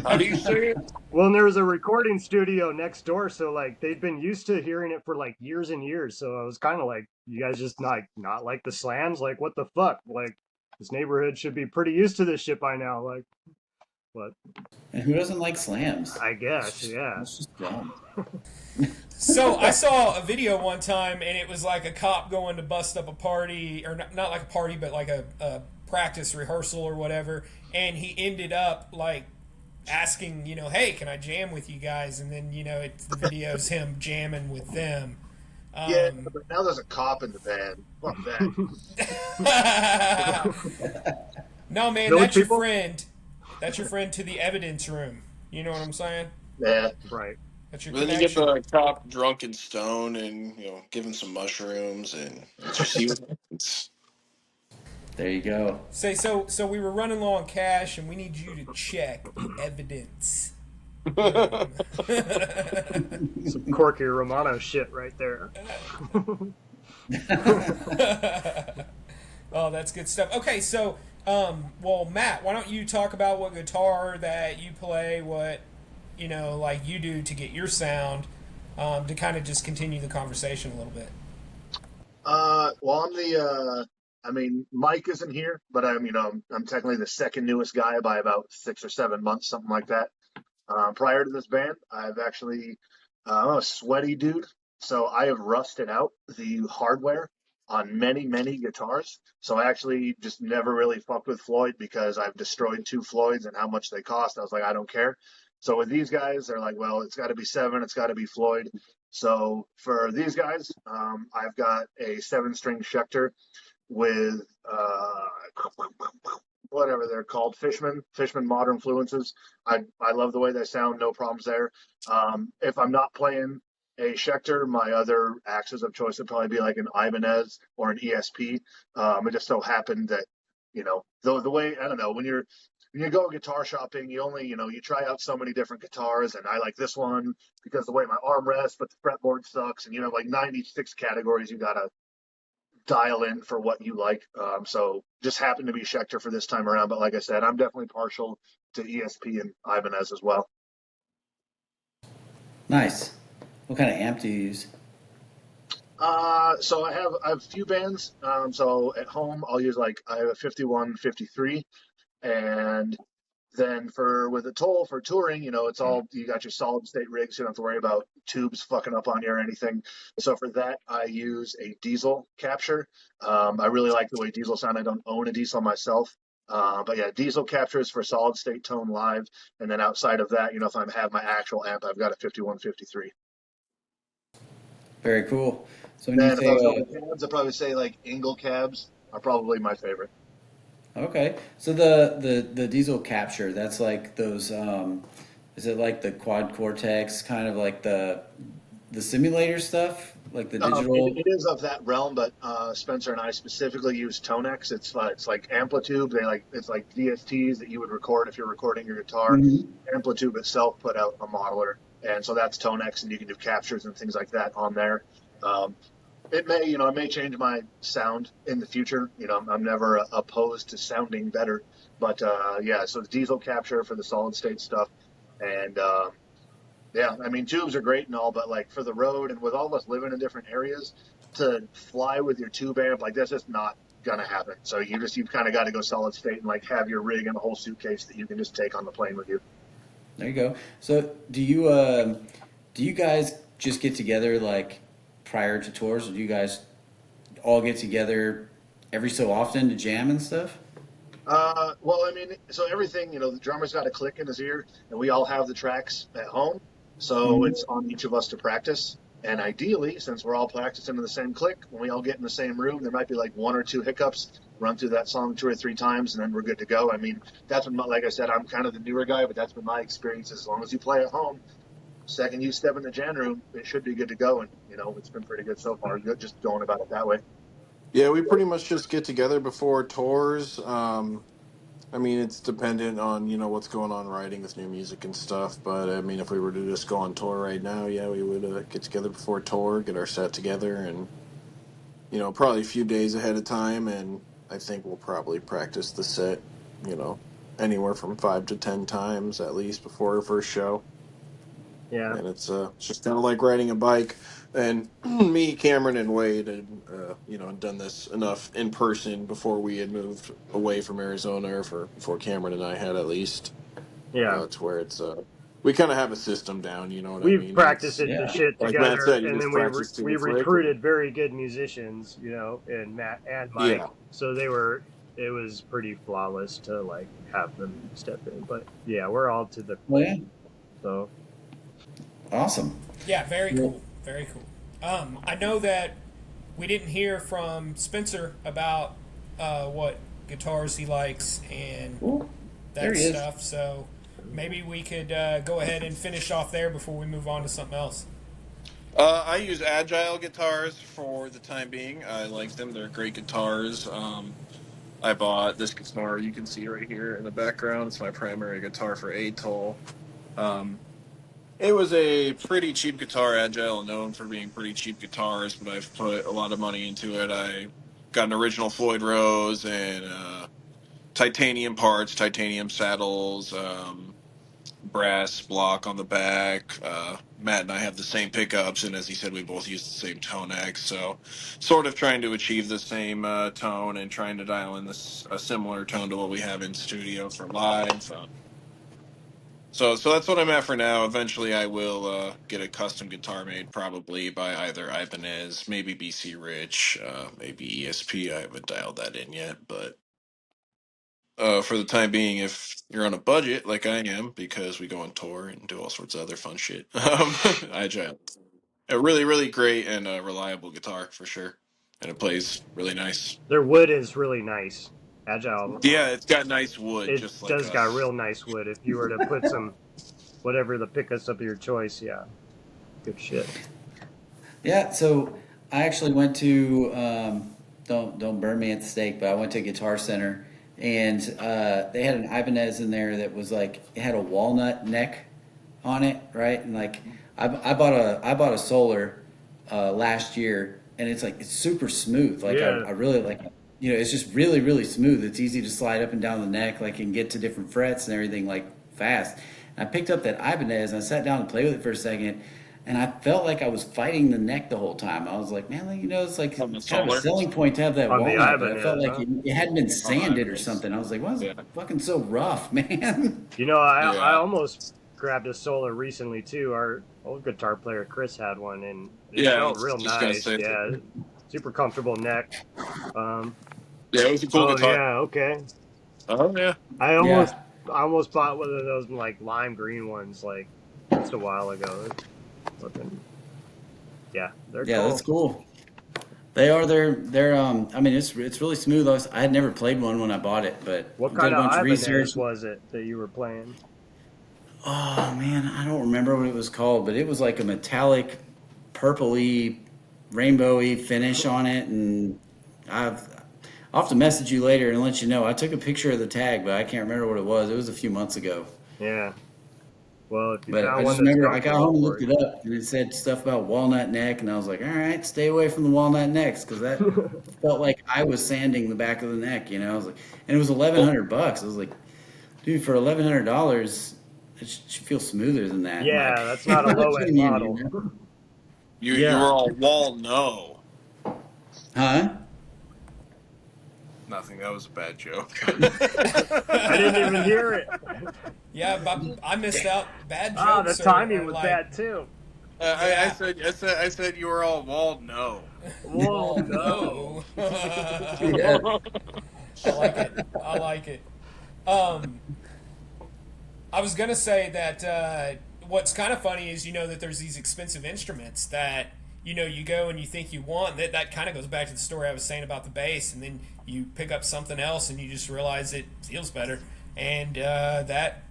How do you say it? Well, and there was a recording studio next door, so like they'd been used to hearing it for like years and years. So I was kind of like, you guys just not like the slams? Like what the fuck? Like this neighborhood should be pretty used to this shit by now. Like, but And who doesn't like slams? I guess, yeah. That's just dumb. So I saw a video one time, and it was like a cop going to bust up a party, or not like a party, but like a practice rehearsal or whatever. And he ended up like asking, you know, hey, can I jam with you guys? And then, you know, the video's him jamming with them. Yeah, but now there's a cop in the band. Fuck that. No, man, Those that's your people? friend. That's your friend to the evidence room. You know what I'm saying? Yeah. Right. That's your Then you get connection. the cop drunk and stoned, and give him some mushrooms, and just see what happens. There you go. Say so we were running low on cash, and we need you to check the evidence. Some Corky Romano shit right there. Oh, that's good stuff. Okay, so well, Matt, why don't you talk about what guitar that you play, what like you do to get your sound, to kind of just continue the conversation a little bit. Well, I mean, Mike isn't here, but I'm technically the second newest guy by about 6 or 7 months, something like that. Prior to this band, I'm a sweaty dude, so I have rusted out the hardware on many, many guitars. So I actually just never really fucked with Floyd because I've destroyed 2 Floyds and how much they cost. I was like, I don't care. So with these guys, they're like, well, it's got to be 7, it's got to be Floyd. So for these guys, I've got a 7-string Schecter with whatever they're called, Fishman Modern Fluences. I love the way they sound, no problems there. If I'm not playing a Schecter, my other axes of choice would probably be like an Ibanez or an ESP. It just so happened that the way, I don't know, when you go guitar shopping, you try out so many different guitars, and I like this one because the way my arm rests, but the fretboard sucks, and like 96 categories you gotta dial in for what you like. So just happened to be Schecter for this time around. But like I said, I'm definitely partial to ESP and Ibanez as well. Nice. What kind of amp do you use? So I have a few bands. So at home, I have a 51, 53, and then with Atoll for touring, it's all, you got your solid state rigs. You don't have to worry about tubes fucking up on you or anything. So for that, I use a diesel capture. I really like the way diesel sound. I don't own a diesel myself. But yeah, diesel captures for solid state tone live. And then outside of that, if I have my actual amp, I've got a 5153. Very cool. So when Then you if I was say, going cabs, I'd probably say like Engel cabs are probably my favorite. okay, so the diesel capture, that's like those, is it like the quad cortex, kind of like the simulator stuff, like the digital? It is of that realm, but Spencer and I specifically use Tonex. It's like Amplitude. It's like DSTs that you would record if you're recording your guitar. Mhm. Amplitude itself put out a modeler, and so that's Tonex, and you can do captures and things like that on there. It may change my sound in the future. I'm never opposed to sounding better, but yeah. So the diesel capture for the solid state stuff, and yeah, I mean, tubes are great and all, but like for the road and with all of us living in different areas, to fly with your tube amp, like that's just not gonna happen. So you've kind of got to go solid state and like have your rig and a whole suitcase that you can just take on the plane with you. There you go. So do you guys just get together like prior to tours, or do you guys all get together every so often to jam and stuff? Well, I mean, so everything, the drummer's got a click in his ear, and we all have the tracks at home, so Mhm. it's on each of us to practice. And ideally, since we're all practicing in the same click, when we all get in the same room, there might be like 1 or 2 hiccups, run through that song 2 or 3 times, and then we're good to go. I mean, that's been, like I said, I'm kind of the newer guy, but that's been my experience. As long as you play at home, second you step in the jam room, it should be good to go. And, it's been pretty good so far. Good, just going about it that way. Yeah, we pretty much just get together before tours. I mean, it's dependent on, what's going on writing with new music and stuff. But I mean, if we were to just go on tour right now, yeah, we would get together before tour, get our set together, and, probably a few days ahead of time. And I think we'll probably practice the set, you know, anywhere from 5 to 10 times at least before our first show. Yeah. And it's just kind of like riding a bike. And me, Cameron, and Wade had done this enough in person before we had moved away from Arizona, or before Cameron and I had at least. Yeah. To where it's we kind of have a system down. You know what I We've mean? practiced It's the Yeah. shit like Matt together, said, you and just then practice to we the click. And, recruited very good musicians, and Matt and Mike, yeah, so it was pretty flawless to like have them step in. But yeah, we're all to the Well, yeah. so Awesome. Yeah, very Well, cool. Very cool. I know that we didn't hear from Spencer about what guitars he likes and well, there that he is. stuff. So maybe we could go ahead and finish off there before we move on to something else. I use Agile guitars for the time being. I like them; they're great guitars. I bought this guitar you can see right here in the background. It's my primary guitar for Atoll. Um, It was a pretty cheap guitar, Agile, known for being pretty cheap guitars, but I've put a lot of money into it. I got an original Floyd Rose and titanium parts, titanium saddles, brass block on the back. Matt and I have the same pickups, and as he said, we both use the same tone X. So, sort of trying to achieve the same tone and trying to dial in a similar tone to what we have in studio for live. So that's what I'm at for now. Eventually, I will get a custom guitar made, probably by either Ibanez, maybe BC Rich, maybe ESP. I haven't dialed that in yet, but for the time being, if you're on a budget like I am, because we go on tour and do all sorts of other fun shit, Agile, a really really great and reliable guitar for sure, and it plays really nice. their wood is really nice. Agile, Yeah, it's got nice wood, it just like does got us. real nice wood. If you were to put some whatever the pickups of your choice, yeah, good shit. Yeah, so I actually went to don't burn me at the stake, but I went to Guitar Center, and they had an Ibanez in there that was like it had a walnut neck on it, right? And like I bought a Solar last year, and it's like it's super smooth. Like Yeah, I really like it. It's just really really smooth. It's easy to slide up and down the neck, like and get to different frets and everything like fast. And I picked up that Ibanez and I sat down and played with it for a second. And I felt like I was fighting the neck the whole time. I was like, man, it's like On the kind of a Solar. selling point to have that on the walnut, but I felt Ibanez, like huh? it hadn't been sanded or Ibanez. something. I was like, why is it Yeah, fucking so rough, man? I yeah, almost grabbed a Solar recently too. Our old guitar player Chris had one, and it yeah. I felt was real just gonna nice. say that. Yeah, super comfortable neck. Um, Yeah, it was a cool oh guitar. yeah, okay. Oh yeah. I Yeah, almost bought one of those like lime green ones like just a while ago. Looking, yeah, they're yeah, that's cool. cool. They are. They're. I mean, it's really smooth. I had never played one when I bought it, but What did kind a of bunch of research. Ibanez was it that you were playing? Oh man, I don't remember what it was called, but it was like a metallic, purpley, rainbowy finish on it, and I've. I'll have to message you later and let you know. I took a picture of the tag, but I can't remember what it was. It was a few months ago. Yeah. Well, if you But I found one just that's remember I got comfortable home and for looked it up, and it said stuff about walnut neck, and I was like, all right, stay away from the walnut necks, because that you. felt like I was sanding the back of the neck. I was like, and it was Well, $1,100. I was like, dude, for $1,100, it should feel smoother than that. And like, Yeah, that's not a low what end do you mean, model. you were Yeah. all wall no. Huh? Nothing. That was a bad joke. I didn't even hear it. Yeah, but I missed out. Bad Ah, the jokes timing are was like, bad too. yeah. I said you were all wall no. Whoa, Well, no. no. Yeah. I like it. I like it. I was gonna say that what's kind of funny is, that there's these expensive instruments that, you go and you think you want. That kind of goes back to the story I was saying about the bass, and then you pick up something else and you just realize it feels better. And that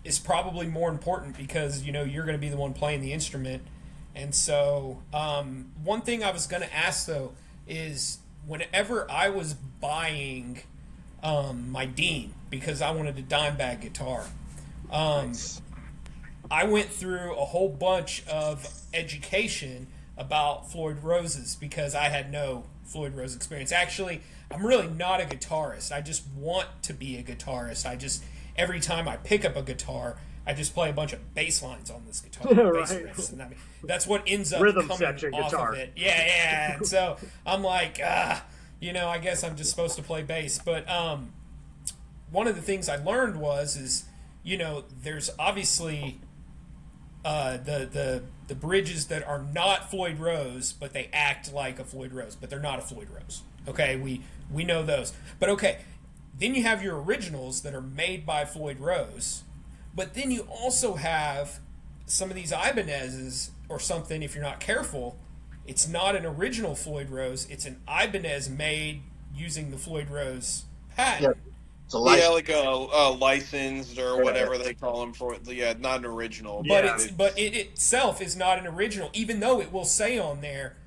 is probably more important because, you're going to be the one playing the instrument. And so one thing I was going to ask, though, is whenever I was buying my Dean, because I wanted a dime bag guitar, I went through a whole bunch of education about Floyd Roses because I had no Floyd Rose experience. Actually, I'm really not a guitarist. I just want to be a guitarist. Every time I pick up a guitar, I just play a bunch of bass lines on this guitar, bass riffs, and that's what ends up Rhythm coming section off guitar. of it. Yeah. And so I'm like, I guess I'm just supposed to play bass. But one of the things I learned is, there's obviously the bridges that are not Floyd Rose, but they act like a Floyd Rose, but they're not a Floyd Rose. Okay, we know those. But okay, then you have your originals that are made by Floyd Rose, but then you also have some of these Ibanez's or something, if you're not careful, it's not an original Floyd Rose, it's an Ibanez made using the Floyd Rose patent. Yeah. It's a license. Yeah, like a licensed or whatever they call them for. Yeah, not an original. But it itself is not an original, even though it will say on there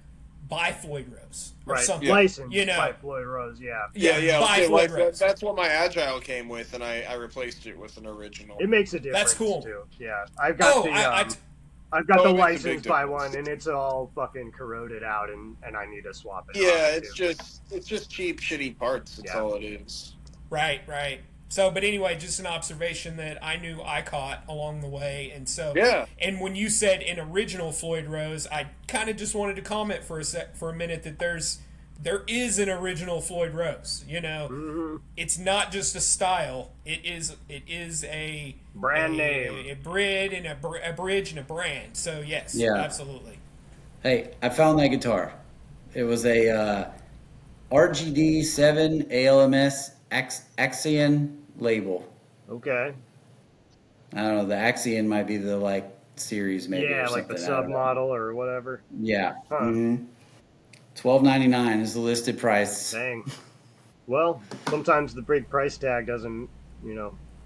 by Floyd Rose or something. Licensed by Floyd Rose. Yeah. Okay, Floyd Rose. That's what my Agile came with, and I replaced it with an original. It makes a difference. That's cool. Too. Yeah, I've got I've got the licensed by one, and it's all fucking corroded out, and I need to swap it. Yeah, it's just cheap, shitty parts. That's all it is. Right. So, but anyway, just an observation that I knew I caught along the way, and so And when you said an original Floyd Rose, I kind of just wanted to comment for a minute that there is an original Floyd Rose. It's not just a style; it is a brand name, a bridge and a bridge and a brand. So yes, absolutely. Hey, I found that guitar. It was a RGD 7 ALMS Axion label. Okay. I don't know. The Axion might be the series, maybe. Yeah, or like the something. submodel or whatever. Yeah. Huh. Mm-hmm. $12.99 is the listed price. Dang. Well, sometimes the big price tag doesn't,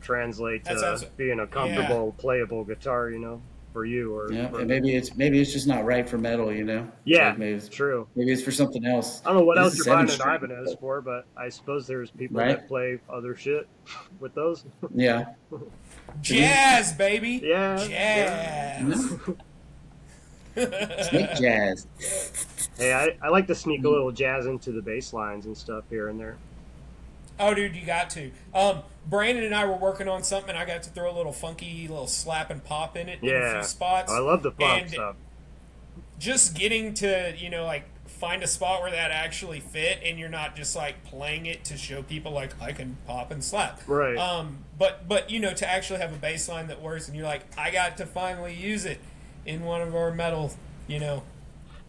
translate to being a comfortable, playable guitar, for you or. Yeah, and maybe it's just not right for metal, Yeah, maybe it's true. Maybe it's for something else. I don't know what else you're buying an Ibanez for, but I suppose there's people that play other shit with those. Yeah. Jazz, baby. Yeah. Jazz. Sneak jazz. Hey, I like to sneak a little jazz into the bass lines and stuff here and there. Oh, dude, you got to. Brandon and I were working on something, and I got to throw a little funky little slap and pop in it in a few spots. I love the pop stuff. Just getting to, find a spot where that actually fit, and you're not just, playing it to show people, I can pop and slap. Right. But to actually have a bass line that works, and you're like, I got to finally use it in one of our metal,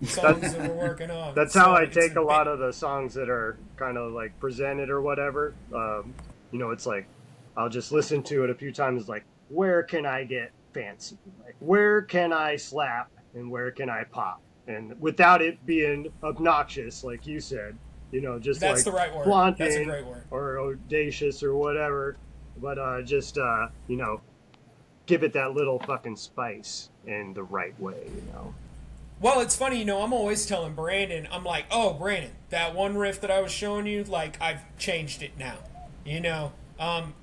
songs that we're working on. That's how I take a lot of the songs that are kind of presented or whatever. It's I'll just listen to it a few times. Where can I get fancy? Where can I slap and where can I pop? And without it being obnoxious, like you said, just that's the right word. Flaunting that's a great word. Or audacious or whatever. But just give it that little fucking spice in the right way, Well, it's funny, I'm always telling Brandon, I'm like, oh, Brandon, that one riff that I was showing you, I've changed it now.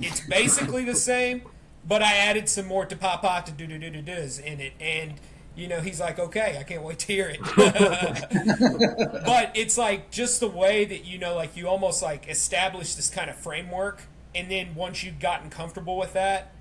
It's basically the same, but I added some more to pa to do-do-do-do-does in it. And, he's like, okay, I can't wait to hear it. But it's just the way that, you almost establish this kind of framework. And then once you've gotten comfortable with that,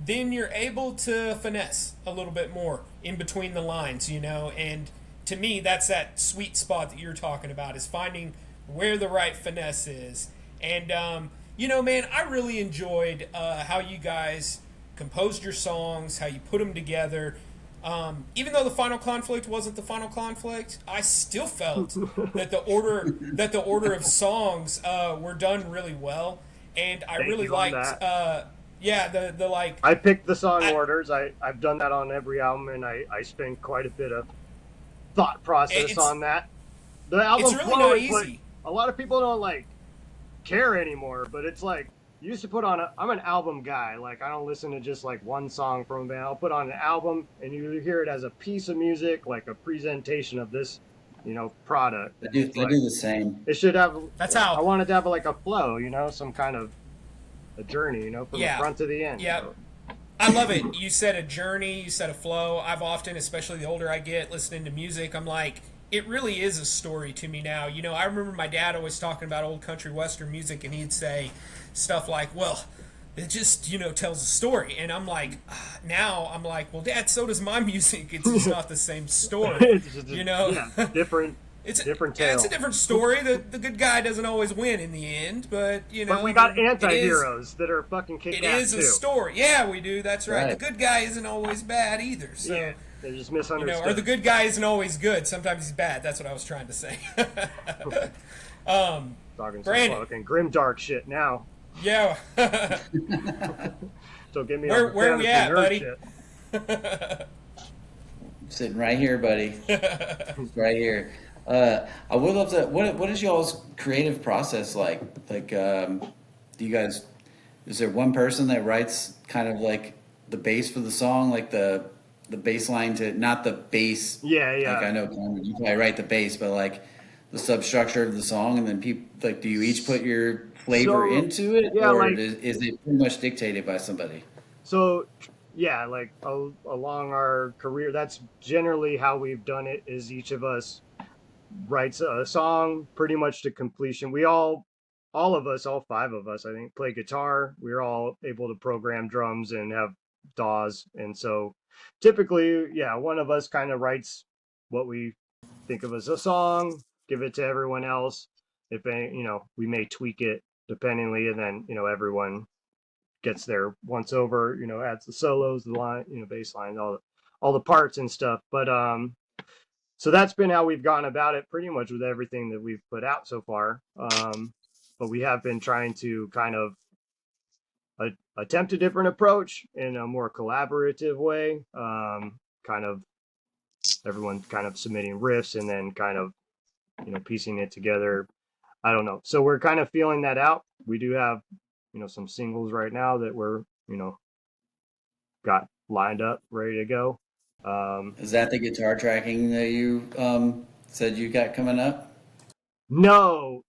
then you're able to finesse a little bit more in between the lines, and to me, that's that sweet spot that you're talking about, is finding where the right finesse is. And, man, I really enjoyed how you guys composed your songs, how you put them together. Even though the Final Conflict wasn't the Final Conflict, I still felt that the order of songs were done really well. And I really liked Yeah, the like I picked the song I orders. I've done that on every album, and I spend quite a bit of thought process it's on that. The it's album really flow not is like easy. a lot of people don't like care anymore, but it's like you used to put on I'm an album guy. Like I don't listen to just like one song from a band. I'll put on an album and you hear it as a piece of music, like a presentation of this, product. It's I like do the same. it should have That's I how wanted to have like a flow, some kind of a journey, from the yeah. front to the end. Yeah. So I love it. You said a journey, you said a flow. I've often, especially the older I get, listening to music, I'm like, it really is a story to me now. I remember my dad always talking about old country western music, and he'd say stuff like, well, it just, tells a story. And I'm like, now I'm like, well, Dad, so does my music. It's just not the same story, it's just yeah, different It's different it's a tale. different story. The good guy doesn't always win in the end, but But we got it is anti-heroes that are fucking it kicking ass is a too. story. Yeah, we do. That's right. The Right. good guy isn't always bad either. So Yeah, they're just or misunderstood. the good guy isn't always good. Sometimes he's bad. That's what I was trying to say. Talking some Brandon. fucking grim dark shit now. Yeah. So get me Where on the we fantasy at, nerd buddy? shit. Sitting right here, buddy. Right here. I would love to. What is y'all's creative process like? Like, do you guys? Is there one person that writes kind of like the bass for the song, like the bass line to not the bass? Yeah, Like yeah. I know Cameron, you probably write the bass, but like the substructure of the song, and then people like, do you each put your flavor So into it, yeah, or like is it pretty much dictated by somebody? so yeah, like along our career, that's generally how we've done it. Is each of us writes a song pretty much to completion. We all of us, all five of us, I think, play guitar. We're all able to program drums and have DAWs, and so typically, yeah, one of us kind of writes what we think of as a song, give it to everyone else. If any, we may tweak it dependingly, and then everyone gets their once over, adds the solos, the line, bass lines, all the parts and stuff. But so that's been how we've gone about it pretty much with everything that we've put out so far. But we have been trying to kind of attempt a different approach in a more collaborative way. Kind of everyone kind of submitting riffs and then kind of piecing it together. I don't know. So we're kind of feeling that out. We do have some singles right now that we're got lined up, ready to go. Is that the guitar tracking that you said you got coming up? No,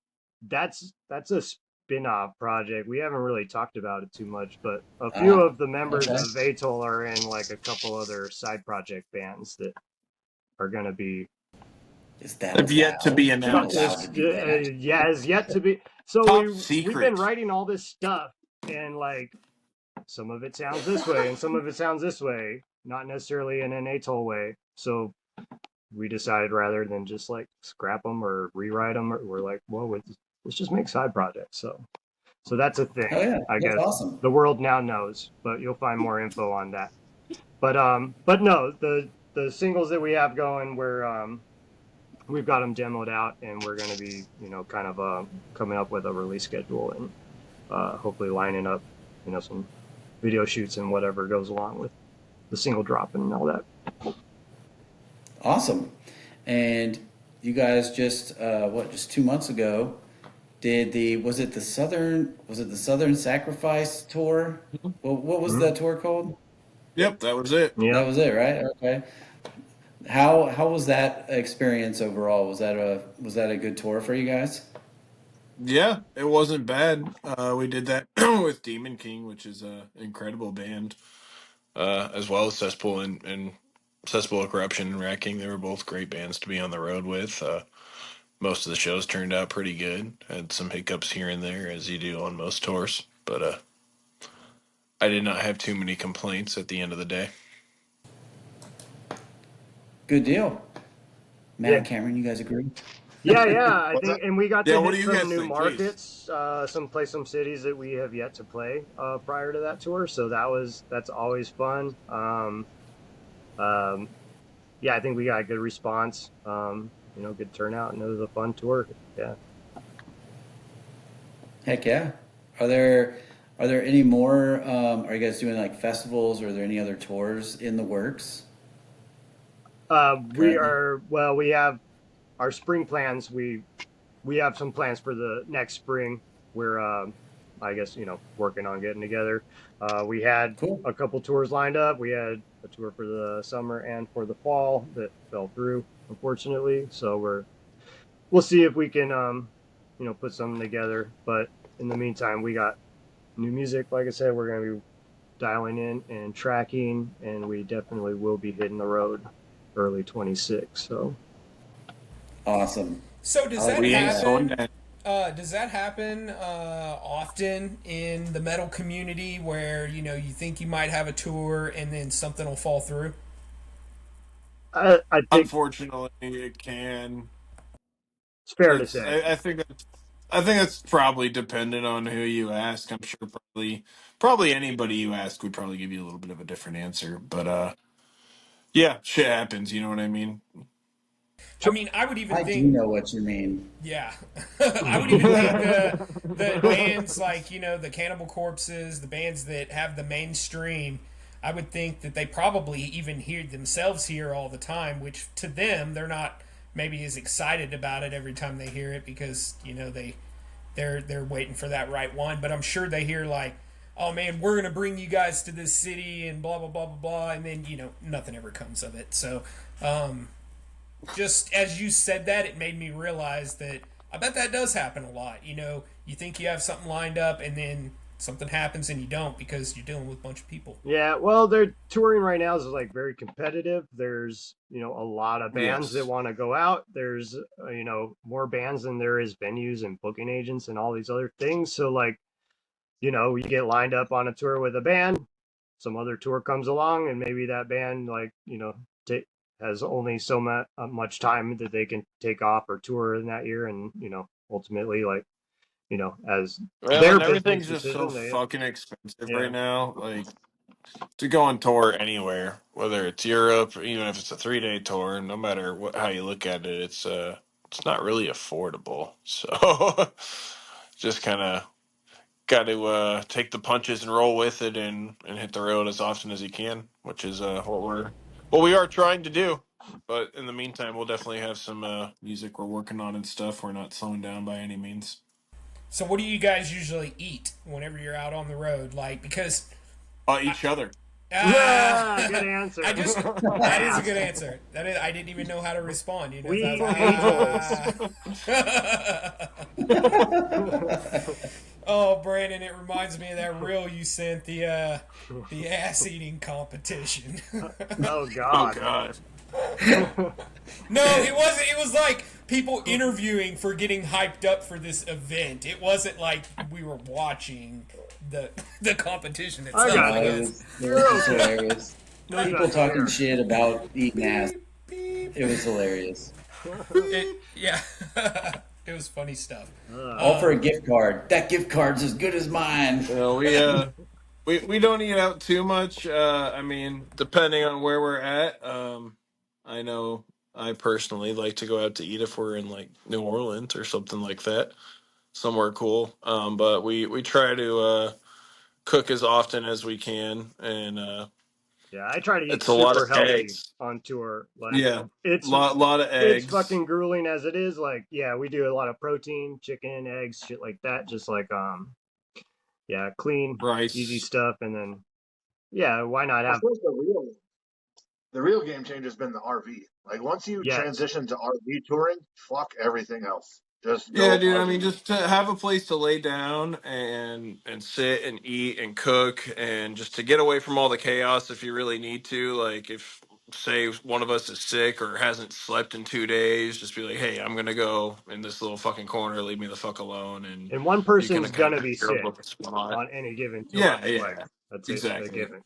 that's a spin-off project. We haven't really talked about it too much, but a few Ah, of the members okay. of Atoll are in like a couple other side project bands that are going to be Is that Have yet to allowed? be Are you allowed announced. to do that? yeah, is yet to be. So Top we've been secret. writing all this stuff and like some of it sounds this way and some of it sounds this way, not necessarily in an Atoll way. So we decided rather than just like scrap them or rewrite them, we're like, well, let's just make side projects. So that's a thing. Oh yeah, I that's guess awesome. the world now knows, but you'll find more info on that. But no, the singles that we have going, we've got them demoed out, and we're going to be, kind of coming up with a release schedule and hopefully lining up, some video shoots and whatever goes along with the single drop and all that. Awesome. And you guys just just 2 months ago did was it the Southern Sacrifice tour? What was that tour called? Yep, that was it. Yeah. That was it, right? Okay. How was that experience overall? Was that a good tour for you guys? Yeah, it wasn't bad. We did that with Demon King, which is an incredible band, as well as Cesspool and Cesspool of Corruption and Wrecking. They were both great bands to be on the road with. Most of the shows turned out pretty good. Had some hiccups here and there, as you do on most tours, but I did not have too many complaints at the end of the day. Good deal. Matt Yeah. and Cameron, you guys agree? Yeah, I What's think, that? and we got Yeah, to what do hit you some guys new think, please? markets, some cities that we have yet to play prior to that tour. So that's always fun. Yeah, I think we got a good response. Good turnout, and it was a fun tour. Yeah. Heck yeah. Are there Are there any more? Are you guys doing like festivals, or are there any other tours in the works We currently? are, well, we have our spring plans. We have some plans for the next spring. We're, I guess, working on getting together. We had Cool. a couple tours lined up. We had a tour for the summer and for the fall that fell through, unfortunately. So we'll see if we can, put something together. But in the meantime, we got new music. Like I said, we're going to be dialing in and tracking, and we definitely will be hitting the road early 26. So Awesome. So I does like that to We hear ain't that. slowing happen? down. Does that happen often in the metal community where you think you might have a tour and then something will fall through? I think Unfortunately, it can. it's fair to It's. say. I think that's probably dependent on who you ask. I'm sure probably anybody you ask would probably give you a little bit of a different answer. But yeah, shit happens. You know what I mean? I mean, I would even I do think, know what you mean. yeah, I would even think the bands like the Cannibal Corpses, the bands that have the mainstream. I would think that they probably even hear themselves here all the time, which to them they're not maybe as excited about it every time they hear it because they're waiting for that right one. But I'm sure they hear like, "Oh man, we're gonna bring you guys to this city," and blah blah blah blah blah, and then nothing ever comes of it. So, just as you said that, it made me realize that I bet that does happen a lot. You think you have something lined up, and then something happens and you don't because you're dealing with a bunch of people. Yeah, well, they're touring right now is like very competitive. There's, a lot of bands that Yes. want to go out. There's, more bands than there is venues and booking agents and all these other things. So like, you get lined up on a tour with a band, some other tour comes along, and maybe that band like, has only much time that they can take off or tour in that year, and ultimately like, as Well, their and business everything's just so decision, they fucking expensive yeah. right now. Like to go on tour anywhere, whether it's Europe, or even if it's a 3 day tour, no matter how you look at it, it's not really affordable. So just kind of got to take the punches and roll with it and hit the road as often as you can, which is what we are trying to do. But in the meantime, we'll definitely have some music we're working on and stuff. We're not slowing down by any means. So, what do you guys usually eat whenever you're out on the road? Like, because Each other. Good I answer. just that is a good Fast. answer. That is, I didn't even know how to respond. So I was We like, eat angels. oh, Brandon, it reminds me of that reel you sent the ass eating competition. Oh Oh God. God. No, it wasn't. It was like people interviewing for getting hyped up for this event. It wasn't like we were watching the the competition I itself. got I No, you. it guess. was it was You're just okay. hilarious. No People judgment talking here. shit about eating ass. Beep beep. It was hilarious. Yeah, it was funny stuff. All for a gift card. That gift card's as good as mine. Well, we don't eat out too much. I mean, depending on where we're at. I know I personally like to go out to eat if we're in like New Orleans or something like that, somewhere cool. But we try to cook as often as we can, and Yeah, I try to eat it's a lot of super healthy eggs. on tour. Like Yeah, it's lot of it's eggs. fucking grueling as it is. Like, yeah, we do a lot of protein, chicken, eggs, shit like that. Just like yeah, clean, easy Rice. stuff. And then yeah, why not I have suppose the real game changer has been the RV. Like once you yes. transition to RV touring, fuck everything else. Just Yeah, go dude. I mean, RV. just to have a place to lay down and sit and eat and cook, and just to get away from all the chaos if you really need to. Like, if say one of us is sick or hasn't slept in 2 days, just be like, "Hey, I'm gonna go in this little fucking corner. Leave me the fuck alone." And And one you can person's kind of gonna pick be your own sick little spot. on any given tour. Yeah, Like yeah, that's a exactly. given.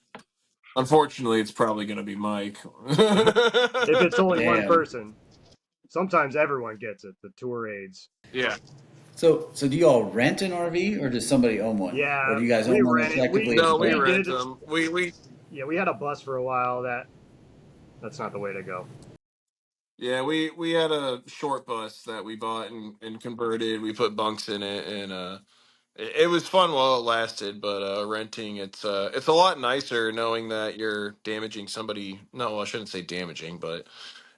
Unfortunately, it's probably gonna be Mike. If it's only one Damn. person, sometimes everyone gets it. The tour aides. Yeah. So do you all rent an RV or does somebody own one? Or Yeah, do you guys we own one ran it. collectively We as a No, we we band? rent did. them. We Yeah, we had a bus for a while. That's not the way to go. Yeah, we had a short bus that we bought and converted. We put bunks in it, and It was fun while it lasted, but renting it's a lot nicer knowing that you're damaging somebody. No, I shouldn't say damaging, but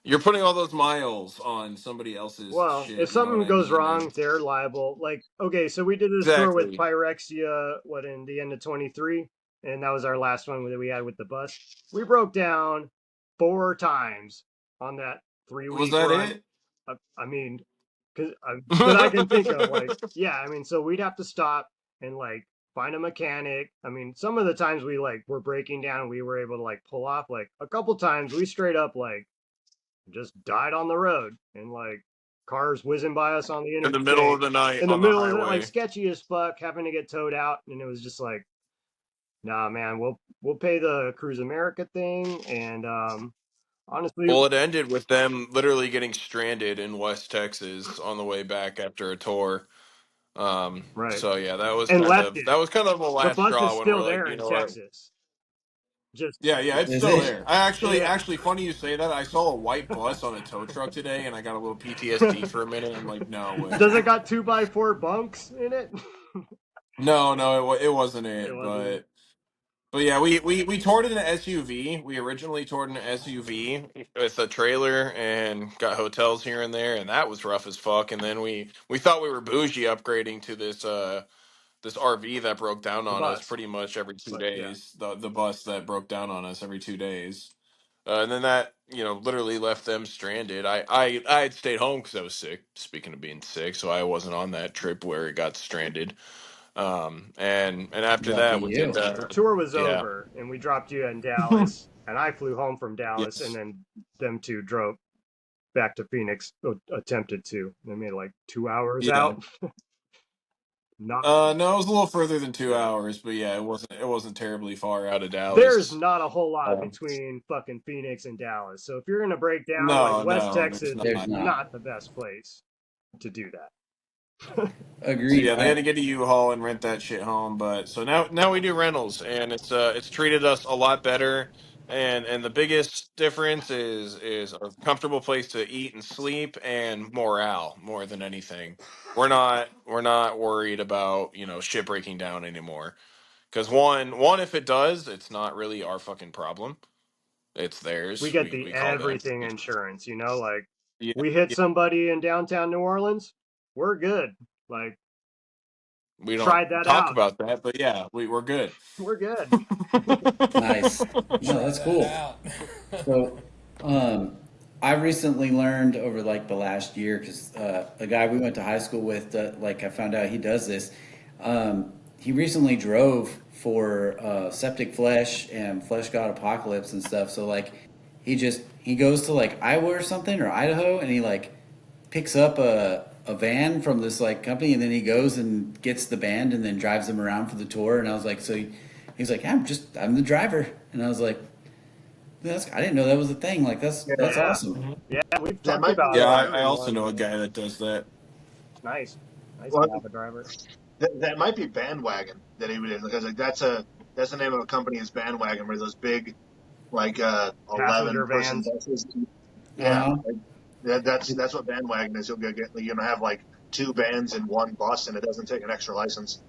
you're putting all those miles on somebody else's Well, if shit. You know what something I goes mean? And wrong, they're liable. Like, okay, so we did this tour with exactly. Pyrexia, what, in the end of 23, and that was our last one that we had with the bus. We broke down 4 times on that three Was week that run. it? I mean, cause that I can think of, like, yeah, I mean, so we'd have to stop and like find a mechanic. I mean, some of the times we like were breaking down, we were able to like pull off. Like a couple times, we straight up like just died on the road, and like cars whizzing by us on the In the middle interstate of the night in the on the middle of it, like highway. sketchy as fuck, having to get towed out. And it was just like, nah, man, we'll pay the Cruise America thing. And honestly, Well, it ended with them literally getting stranded in West Texas on the way back after a tour. right, So yeah, and left that it. was kind of the The last bus is straw when we're still like, there you in know what? Texas. Just Yeah, yeah, it's Is still it? there. I yeah. actually, funny you say that. I saw a white bus on a tow truck today, and I got a little PTSD for a minute. I'm like, no Does way. it got 2x4 bunks in it? No, no, it wasn't It it. wasn't. But yeah, we toured in an SUV. We originally toured in an SUV with a trailer and got hotels here and there, and that was rough as fuck. And then we thought we were bougie upgrading to this RV that broke down The on us bus, pretty much every two but yeah, days. The bus that broke down on us every 2 days. And then that, literally left them stranded. I had stayed home because I was sick. Speaking of being sick, so I wasn't on that trip where it got stranded. And after Lucky that, we did you. the that. tour was Yeah, over, and we dropped you in Dallas, and I flew home from Dallas, and yes, then them two drove back to Phoenix. Attempted to. They made like 2 hours yeah. out. Not. No, it was a little further than two Yeah. hours, but yeah, it wasn't terribly far out of There's Dallas. not a whole lot Um, between fucking Phoenix and Dallas. So if you're gonna break down, like no, West no, there's Texas There's is not. not. not the best place to do that. So Agreed. yeah, they had to get a U-Haul and rent that shit home. But so now we do rentals, and it's treated us a lot better. And the biggest difference is a comfortable place to eat and sleep and morale more than anything. We're not worried about shit breaking down anymore. Because one if it does, it's not really our fucking problem. It's We theirs. get We the we call them. everything insurance, like Yeah, we hit yeah. somebody in downtown New Orleans, we're good. Like, We don't tried that talk out. about that, but yeah, we're good. We're good. Nice. No, Try that's that cool. out. So, I recently learned over like the last year because a guy we went to high school with, like I found out he does this. He recently drove for Septic Flesh and Flesh God Apocalypse and stuff. So like, he goes to like Iowa or something or Idaho, and he like picks up a van from this like company, and then he goes and gets the band and then drives them around for the tour. And I was like, he's like, I'm the driver, and I was like, I didn't know that was a thing. Like that's Yeah. awesome. Yeah, we've That talked might be about Yeah, I hiring also one. know a guy that does that. It's nice. Nice to well, have a driver. that might be Bandwagon that he would in because like that's the name of a company is Bandwagon where those big like Passenger 11-person vans. buses. Uh Yeah, huh. like, that's what Bandwagon is. You're gonna have like two bands in one bus, and it doesn't take an extra license.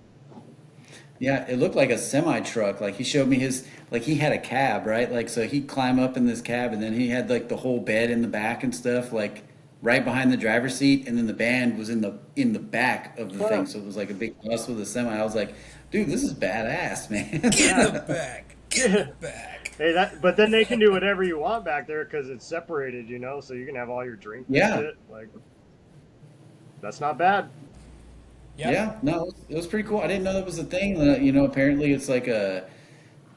Yeah, it looked like a semi truck. Like he showed me his, like he had a cab, right? Like so he'd climb up in this cab, and then he had like the whole bed in the back and stuff, like right behind the driver's seat, and then the band was in the back of the Huh. thing. So it was like a big bus with a semi. I was like, dude, this is badass, Get in the man. back. Get in Yeah. the back. Hey, but then they can do whatever you want back there because it's separated, so you can have all your drinks and Yeah, shit. Like, that's not bad. Yep. yeah. No, it was pretty cool. I didn't know that was a thing. Apparently it's like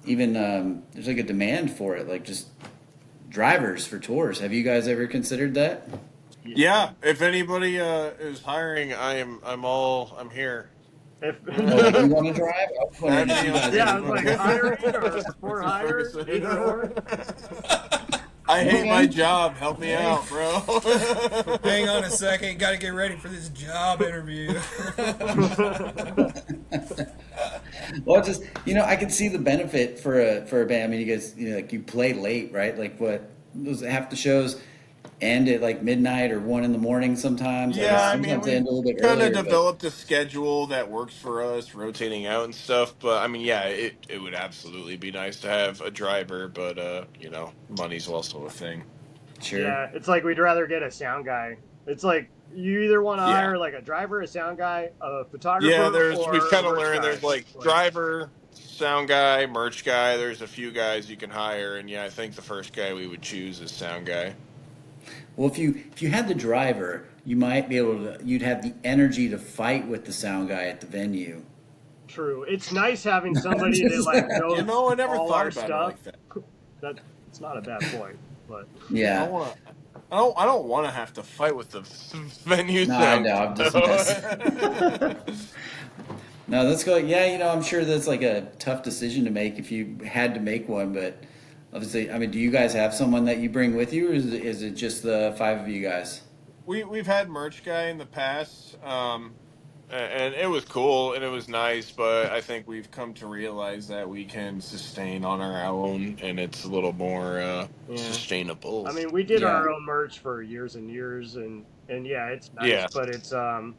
even there's like a demand for it, like just drivers for tours. Have you guys ever considered that? Yeah. Yeah, if anybody is hiring, I'm here. If Oh, like you want to drive? I was wondering Add if me you on guys yeah, I ever was Facebook. like considered. hiring or for This is hire, Ferguson. either or. I hate my Okay. job. Help me Hang, out, bro. hang on a second. Got to get ready for this job interview. Well, just I can see the benefit for a band. I mean, you guys, like you play late, right? Like what those half the shows. end at like midnight or 1 in the morning sometimes. Like Yeah, I mean, sometimes they we end a little bit kind of earlier, but developed a schedule that works for us, rotating out and stuff. But I mean, yeah, it would absolutely be nice to have a driver, but money's also a thing. sure. Yeah, it's like we'd rather get a sound guy. It's like you either want to Yeah. hire like a driver, a sound guy, a Yeah, photographer, we've or a kind of merch learned guy. there's like Like, driver, sound guy, merch guy. There's a few guys you can hire, and yeah, I think the first guy we would choose is sound guy. Well, if you had the driver, you might be able to. You'd have the energy to fight with the sound guy at the venue. true. It's nice having somebody that like You knows know, I never all thought our about it stuff. like that. That it's not a bad point, but I Yeah. don't want to. I don't want to have to fight with the venue No, I know. sound. I'm just messing. No, let's go. Yeah, I'm sure that's like a tough decision to make if you had to make one. But obviously, I mean, do you guys have someone that you bring with you, or is it just the five of you guys? We've had merch guy in the past, and it was cool and it was nice, but I think we've come to realize that we can sustain on our own, and it's a little more yeah. sustainable. I mean, we did Yeah. our own merch for years and years, and yeah, it's nice, Yeah,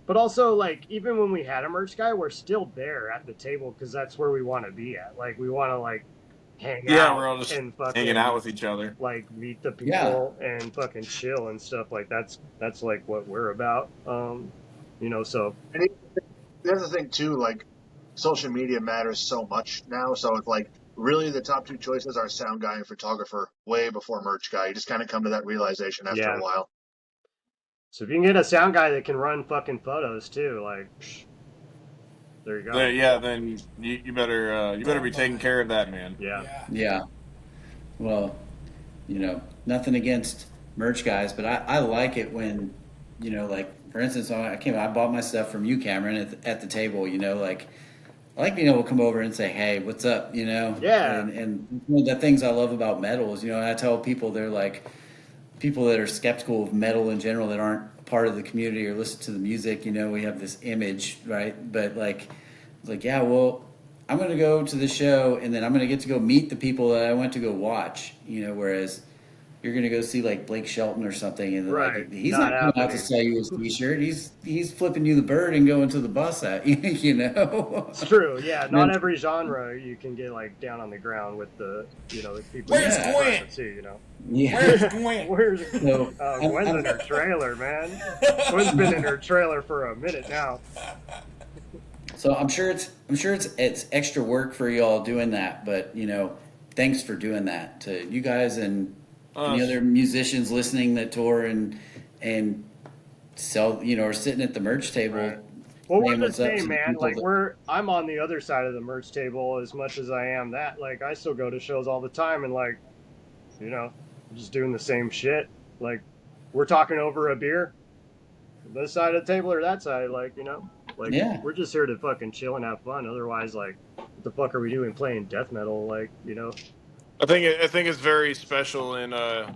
but also like even when we had a merch guy, we're still there at the table because that's where we want to be at. Like we want to like hang yeah, out we're all just and hanging out fucking with each other. like meet the Yeah. people and fucking chill and stuff like that's like what we're about. So And the other thing too, like social media matters so much now. So it's like really the top two choices are sound guy and photographer way before merch guy. You just kind of come to that realization after yeah. a while. So if you can get a sound guy that can run fucking photos too, like there you go. Yeah, then you better be taking care of that, man. Yeah. Yeah. Yeah. Well, nothing against merch guys, but I like it when, like for instance, I bought my stuff from you, Cameron, at the table. Like I like being able to come over and say, "Hey, what's up?" Yeah. And one of the things I love about metal is, I tell people they're like people that are skeptical of metal in general that aren't part of the community or listen to the music. We have this image, right? But like, it's like, yeah, well, I'm going to go to the show and then I'm going to get to go meet the people that I went to go watch. Whereas you're going to go see like Blake Shelton or something, and Right. like, he's Not not coming out to happening. sell you his T-shirt. He's flipping you the bird and going to the bus at you. It's true. Yeah. Not every genre you can get like down on the ground with the the people. Where's you Gwen? See, Yeah. Where's Gwen? Where's So, Gwen's in her trailer, man. Gwen's been in her trailer for a minute now. So I'm sure it's extra work for y'all doing that, but thanks for doing that to you guys and any other musicians listening that tour and sell are sitting at the merch table. Right. Well, we're saying the what's up to same, the man. people Like I'm on the other side of the merch table as much as I am that. Like I still go to shows all the time and like, just doing the same shit. Like we're talking over a beer, this side of the table or that side, like Yeah. we're just here to fucking chill and have fun. Otherwise, like, what the fuck are we doing playing death metal? Like, I think it's very special, and I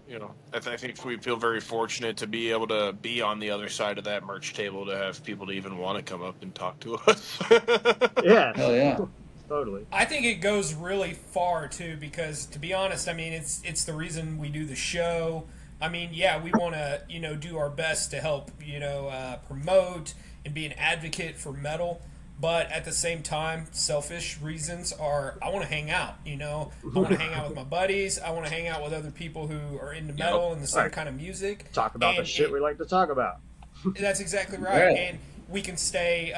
think we feel very fortunate to be able to be on the other side of that merch table to have people to even want to come up and talk to us. yeah, Hell yeah. totally. I think it goes really far too, because to be honest, I mean it's the reason we do the show. I mean, yeah, we want to do our best to help promote and be an advocate for metal, but at the same time, selfish reasons are I want to hang out. I want to hang out with my buddies. I want to hang out with other people who are into metal and the same Right. kind of music. Talk about the shit we like to talk about. That's exactly right. Right. And we can stay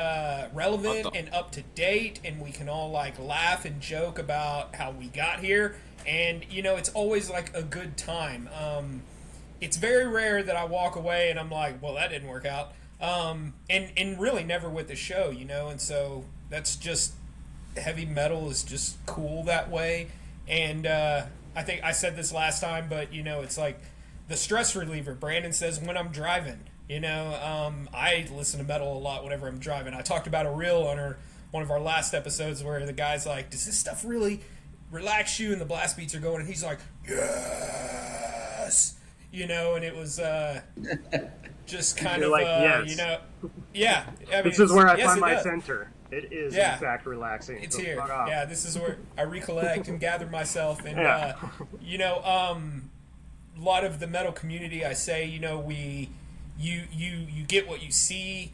relevant and up to date, and we can all like laugh and joke about how we got here. And it's always like a good time. It's very rare that I walk away and I'm like, well, that didn't work out. And really never with the show, and so that's just heavy metal is just cool that way. And I think I said this last time, but it's like the stress reliever. Brandon says when I'm driving, I listen to metal a lot whenever I'm driving. I talked about a reel on one of our last episodes where the guy's like, does this stuff really relax you? And the blast beats are going, and he's like, yes, and it was just kind You're of like, yes. yeah. I mean, This is where I yes, find it my does. center. It is Yeah. in fact relaxing. It's so here. fuck off. Yeah, this is where I recollect and gather myself, and Yeah. lot of the metal community, I say, you get what you see.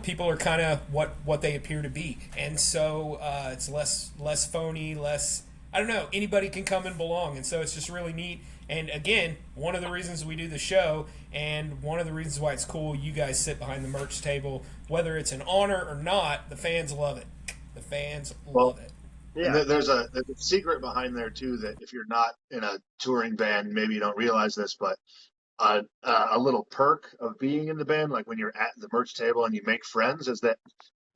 People are kind of what they appear to be, and so it's less phony, less. I don't know. Anybody can come and belong, and so it's just really neat. And again, one of the reasons we do the show, and one of the reasons why it's cool, you guys sit behind the merch table, whether it's an honor or not, the fans love it. The fans love it. And Yeah. there's a secret behind there too, that if you're not in a touring band, maybe you don't realize this, but a little perk of being in the band, like when you're at the merch table and you make friends, is that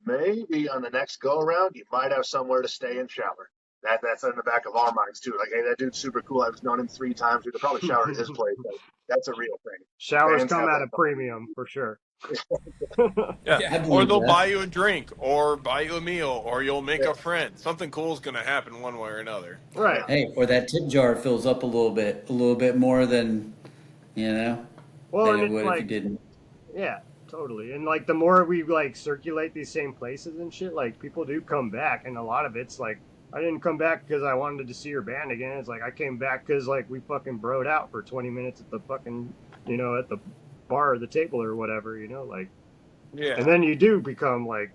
maybe on the next go around you might have somewhere to stay and shower. That's in the back of our minds too. Like, hey, that dude's super cool. I've known him 3 times. We could probably shower at his place. But that's a real thing. Showers Bands come have at that a premium for sure. Yeah. Yeah. Or believe they'll that. buy you a drink, or buy you a meal, or you'll make a friend. Something cool is going to happen one way or another. Right. Hey, or that tip jar fills up a little bit more than Well, than and it it's would if you like, didn't. yeah, totally. And like the more we like circulate these same places and shit, like people do come back, and a lot of it's like, I didn't come back because I wanted to see your band again. It's like I came back because like we fucking broed out for 20 minutes at the fucking, at the bar or the table or whatever, like, Yeah. and then you do become like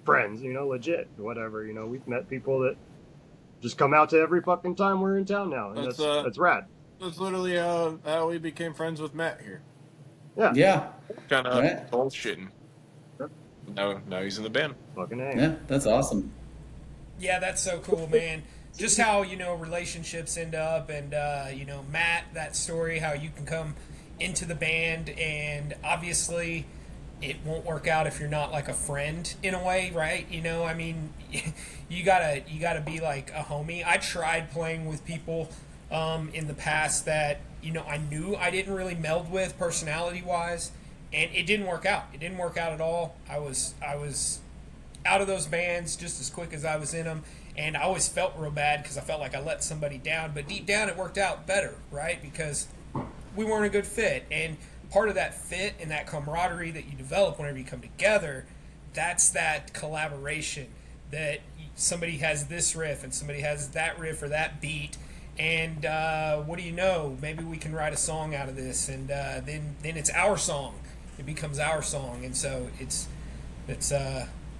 friends, legit, whatever. We've met people that just come out to every fucking time we're in town now, and that's rad. That's literally how we became friends with Matt here. Yeah, Yeah, Kind of right. bullshitting. Now he's in the band. fucking A. Yeah, that's awesome. Yeah, that's so cool, man. Just how relationships end up, and Matt, that story, how you can come into the band, and obviously it won't work out if you're not like a friend in a way, right? I mean, you gotta be like a homie. I tried playing with people in the past that I knew I didn't really meld with personality wise, and it didn't work out. It didn't work out at all. I was out of those bands just as quick as I was in them, and I always felt real bad because I felt like I let somebody down. But deep down, it worked out better, right? Because we weren't a good fit, and part of that fit and that camaraderie that you develop whenever you come together, that's that collaboration. That somebody has this riff and somebody has that riff or that beat, and what do you know? Maybe we can write a song out of this, and then it's our song. It becomes our song, and so it's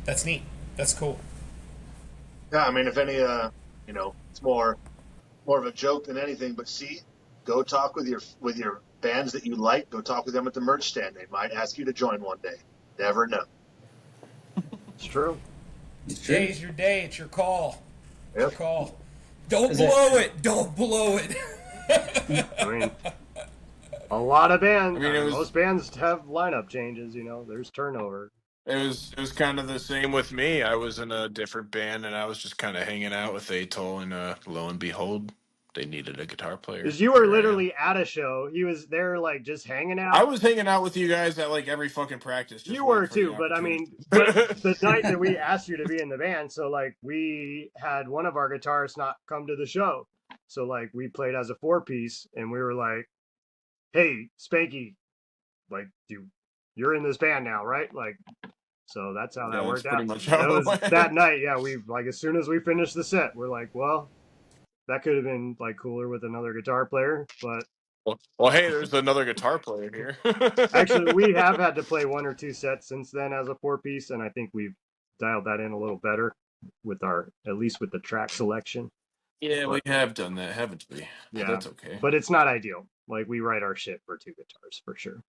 that's neat. That's cool. Yeah, I mean, if any, it's more of a joke than anything. But see, go talk with your bands that you like. Go talk with them at the merch stand. They might ask you to join one day. Never know. It's true. Today's your day. It's your call. It's your Yep. call. Don't blow it. Don't blow it. I mean, a lot of bands. I mean, most bands have lineup changes. There's turnover. It was kind of the same with me. I was in a different band, and I was just kind of hanging out with Atoll, and lo and behold, they needed a guitar player. Because you were Here I am. literally at a show. He was there, like, just hanging out. I was hanging out with you guys at like every fucking practice. Just You waiting were for the too, but I mean, opportunity. but the night that we asked you to be in the band, so like we had one of our guitarists not come to the show, so like we played as a 4-piece, and we were like, "Hey, Spanky, like you're in this band now, right?" Like, so that's how that Yeah, worked that's pretty out. much how That it was went. that night. Yeah, we like as soon as we finished the set, we're like, well, that could have been like cooler with another guitar player, but Well, hey, there's another guitar player here. actually, we have had to play 1 or 2 sets since then as a 4-piece, and I think we've dialed that in a little better with at least with the track selection. Yeah, we have done that, haven't we? Yeah, But that's okay. but it's not ideal. Like we write our shit for 2 guitars for sure.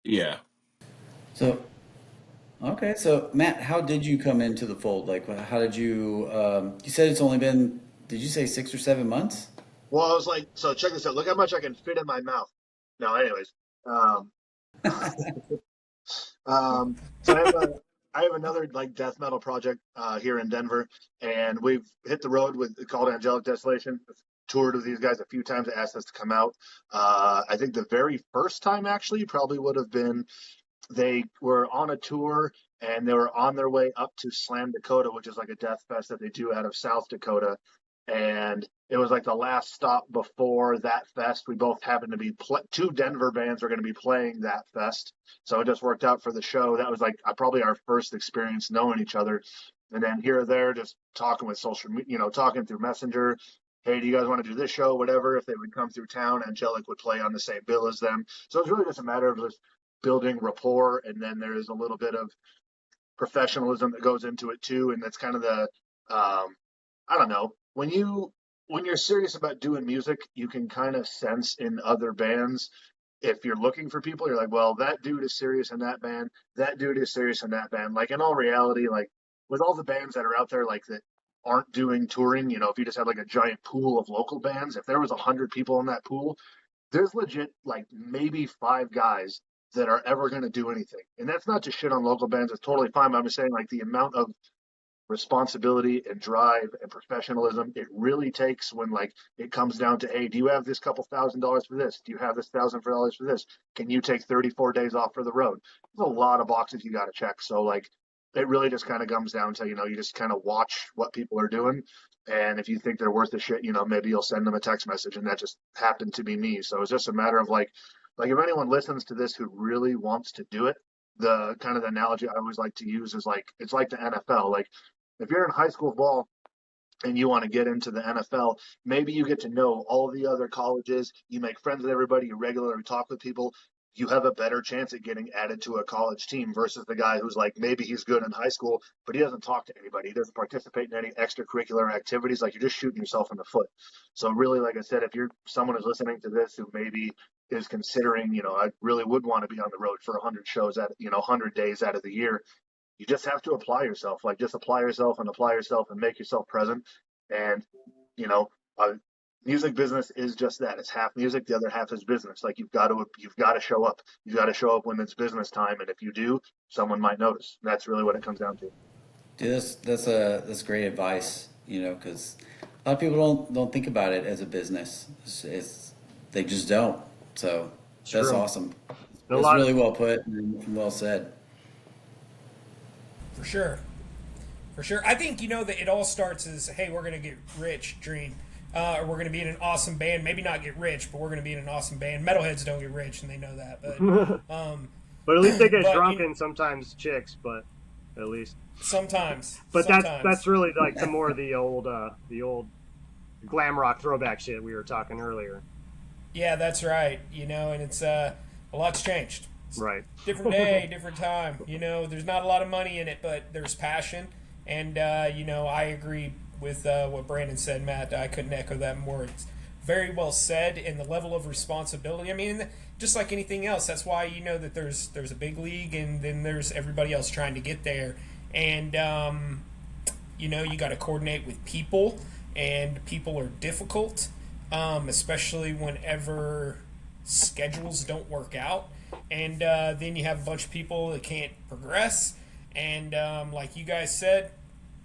Yeah. So, okay, so Matt, how did you come into the fold? Like, how did you? You said it's only been. Did you say 6 or 7 months? Well, I was like, so check this out. Look how much I can fit in my mouth. No, anyways. So I have another like death metal project here in Denver, and we've hit the road with called Angelic Desolation. Toured with these guys a few times. They asked us to come out. I think the very first time actually probably would have been they were on a tour and they were on their way up to Slam Dakota, which is like a death fest that they do out of South Dakota. And it was like the last stop before that fest. We both happened to be 2 Denver bands are going to be playing that fest, so it just worked out for the show. That was like probably our first experience knowing each other. And then here or there, just talking with social, talking through Messenger. hey, do you guys want to do this show, whatever. If they would come through town, Angelic would play on the same bill as them. So it's really just a matter of just building rapport, and then there's a little bit of professionalism that goes into it too, and that's kind of the I don't know, when you're serious about doing music, you can kind of sense in other bands, if you're looking for people, you're like, well, that dude is serious in that band, that dude is serious in that band. Like in all reality, like with all the bands that are out there, like that aren't doing touring, if you just had like a giant pool of local bands, if there was 100 people in that pool, there's legit like maybe 5 guys that are ever going to do anything. And that's not to shit on local bands. It's totally fine. But I'm just saying like the amount of responsibility and drive and professionalism it really takes when like it comes down to, hey, do you have this couple $1,000s for this, do you have this $1,000 for this, can you take 34 days off for the road? There's a lot of boxes you got to check. So like it really just kind of comes down to, you just kind of watch what people are doing, and if you think they're worth the shit, maybe you'll send them a text message. And that just happened to be me. So it's just a matter of like if anyone listens to this who really wants to do it, the kind of the analogy I always like to use is like it's like the NFL. Like if you're in high school ball and you want to get into the NFL, maybe you get to know all the other colleges, you make friends with everybody, you regularly talk with people, you have a better chance at getting added to a college team versus the guy who's like, maybe he's good in high school, but he doesn't talk to anybody. He doesn't participate in any extracurricular activities. Like you're just shooting yourself in the foot. So really, like I said, if you're someone who's listening to this who maybe is considering, I really would want to be on the road for 100 shows at, 100 days out of the year, you just have to apply yourself. Like just apply yourself and make yourself present. And, uh, music business is just that. It's half music, the other half is business. Like you've got to show up. You've got to show up when it's business time, and if you do, someone might notice. That's really what it comes down to. Dude, that's great advice. Because a lot of people don't think about it as a business. They just don't. So that's awesome. That's really well put and well said. For sure. For sure. I think, that it all starts as, hey, we're going to get rich, dream. Or we're going to be in an awesome band. Maybe not get rich, but we're going to be in an awesome band. Metalheads don't get rich, and they know that. But at least they get drunk and sometimes chicks, but at least. Sometimes. But that's really like the more the old glam rock throwback shit we were talking earlier. Yeah, that's right. And it's a lot's changed. Right. Different day, different time. There's not a lot of money in it, but there's passion. And, I agree with what Brandon said, Matt. I couldn't echo that more. It's very well said, and the level of responsibility. I mean, just like anything else, that's why that there's a big league, and then there's everybody else trying to get there. And, you got to coordinate with people, and people are difficult, especially whenever schedules don't work out. And then you have a bunch of people that can't progress. And like you guys said,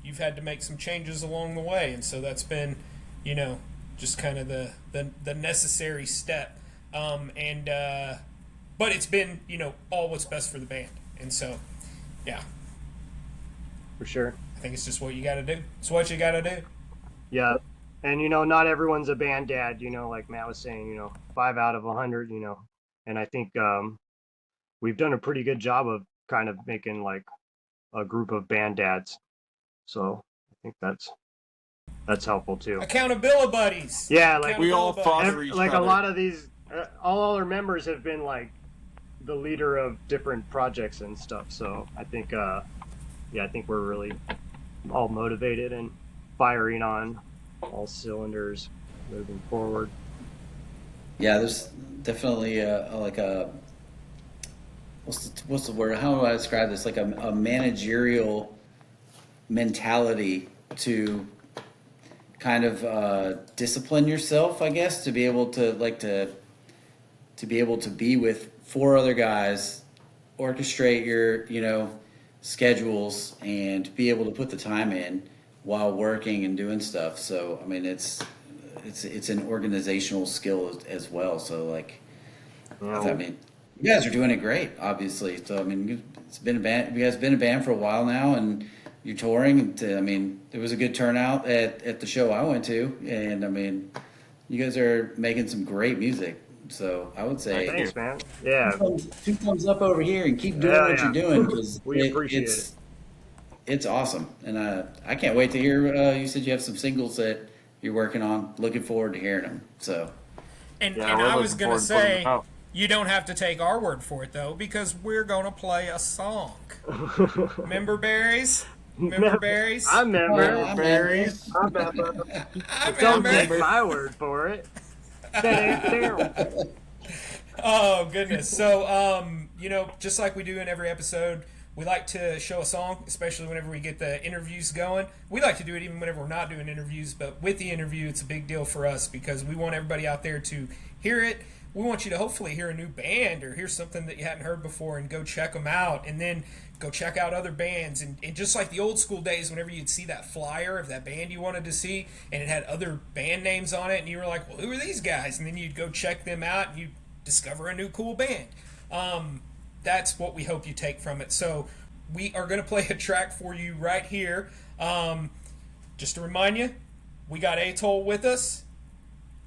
you've had to make some changes along the way. And so that's been, just kind of the necessary step. But it's been, all what's best for the band. And so, yeah. For sure. I think it's just what you got to do. It's what you got to do. Yeah. And, not everyone's a band dad, like Matt was saying, 5 out of 100, and I think we've done a pretty good job of kind of making like a group of band dads. So I think that's helpful too. Accountability buddies. Yeah, like we all father each like other. a lot of these, all our members have been like the leader of different projects and stuff. So I think, I think we're really all motivated and firing on all cylinders moving forward. Yeah, there's definitely what's the word? How do I describe this? Like a managerial mentality to kind of discipline yourself, I guess, to be able to be able to be with 4 other guys, orchestrate your schedules, and be able to put the time in while working and doing stuff. So I mean, it's an organizational skill as well. So like, I mean, you guys are doing it great, obviously. So I mean, it's been a band. You guys been a band for a while now, and you're touring. I mean, there was a good turnout at the show I went to, and I mean, you guys are making some great music. So I would say, thanks, man. Yeah, 2 thumbs up over here, and keep doing what you're doing, because we appreciate it. It's awesome, and I can't wait to hear. You said you have some singles that you're working on. Looking forward to hearing them. So, And Yeah, and we're I was looking gonna forward to putting say, them out. you don't have to take our word for it though, because we're gonna play a song. Remember berries? Remember berries? I remember. I'm Berries. I remember. I But don't take remember. my word for it. Oh goodness. So just like we do in every episode, we like to show a song, especially whenever we get the interviews going. We like to do it even whenever we're not doing interviews, but with the interview, it's a big deal for us because we want everybody out there to hear it. We want you to hopefully hear a new band or hear something that you hadn't heard before and go check them out, and then go check out other bands. And just like the old school days, whenever you'd see that flyer of that band you wanted to see and it had other band names on it, and you were like, well, who are these guys? And then you'd go check them out and you'd discover a new cool band. That's what we hope you take from it. So we are going to play a track for you right here. Just to remind you, we got Atoll with us.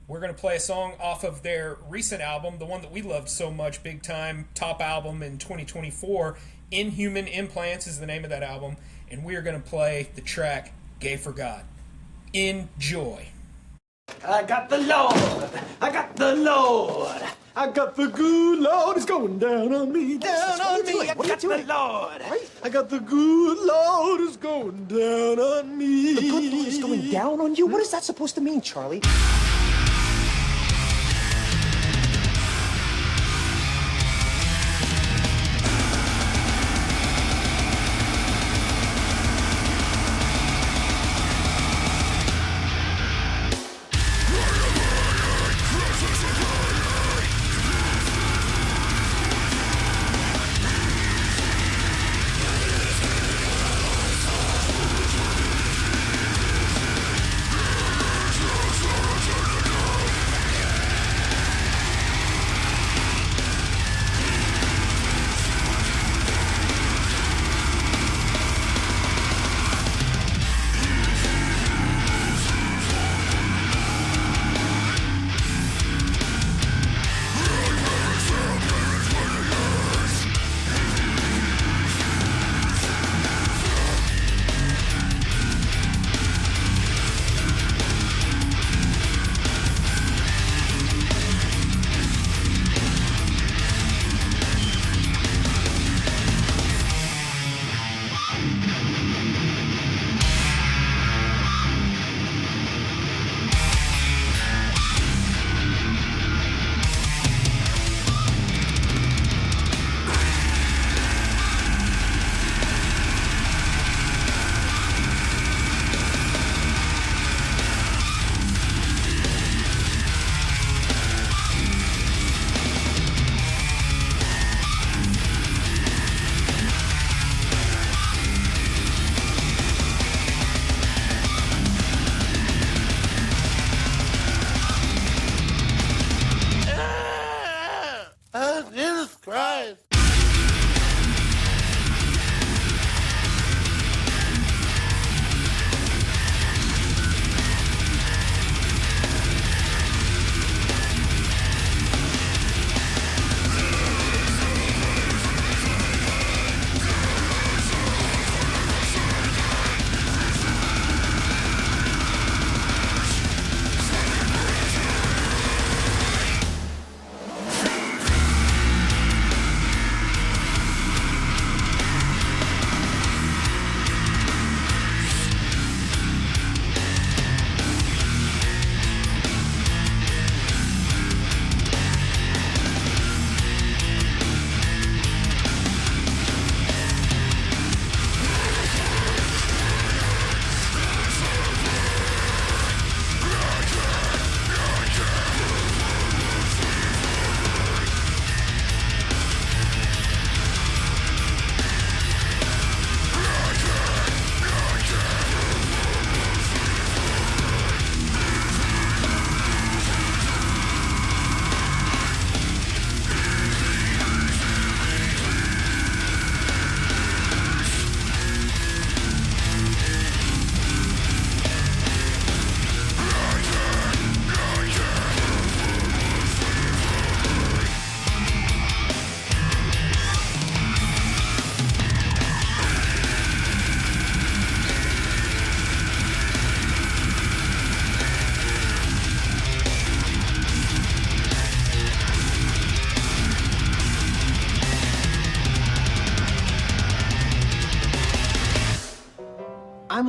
We're going to play a song off of their recent album, the one that we loved so much, big time, top album in 2024. Inhuman Implants is the name of that album. And we are going to play the track Gay for God. Enjoy. I got the Lord. I got the Lord. I got the good Lord. It's going down on me, down on me. I got the Lord. I got the good Lord. It's going down on me. The good Lord is going down on you? What is that supposed to mean, Charlie? Turn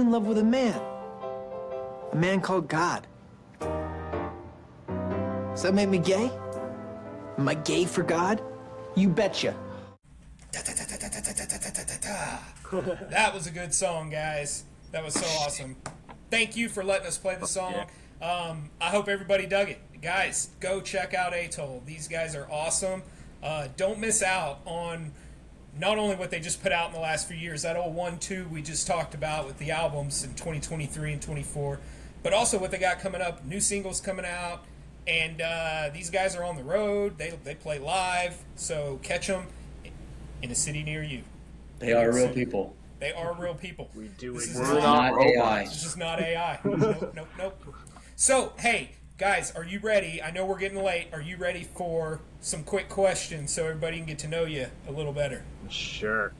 I'm in love with a man. A man called God. Does that make me gay? Am I gay for God? You betcha. That was a good song, guys. That was so awesome. Thank you for letting us play the song. I hope everybody dug it. Guys, go check out Atoll. These guys are awesome. Don't miss out on not only what they just put out in the last few years, that old 1-2 we just talked about with the albums in 2023 and 24, but also what they got coming up, new singles coming out, and these guys are on the road. They play live, so catch them in a city near you. They are real people. They are real people. We do This it. is We're not AI. This is not AI. Nope. So, hey, guys, are you ready? I know we're getting late. Are you ready for some quick questions so everybody can get to know you a little better? Sure.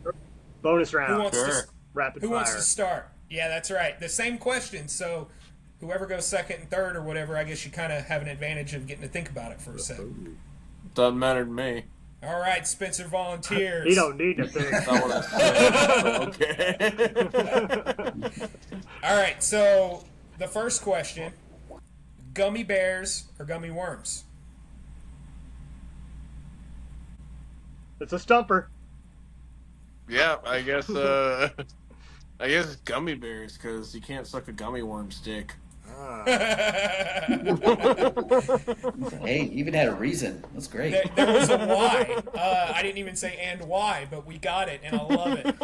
Bonus round. Who wants to Rapid Who fire. wants to start? Yeah, that's right. The same question. So, whoever goes second and third or whatever, I guess you kind of have an advantage of getting to think about it for a second. Doesn't matter to me. All right, Spencer volunteers. You don't need to think. That's not what I said. Okay. All right, so the first question: gummy bears or gummy worms? It's a stumper. Yeah, I guess gummy bears, because you can't suck a gummy worm stick. Hey, you even had a reason. That's great. There was a why. I didn't even say and why, but we got it, and I love it.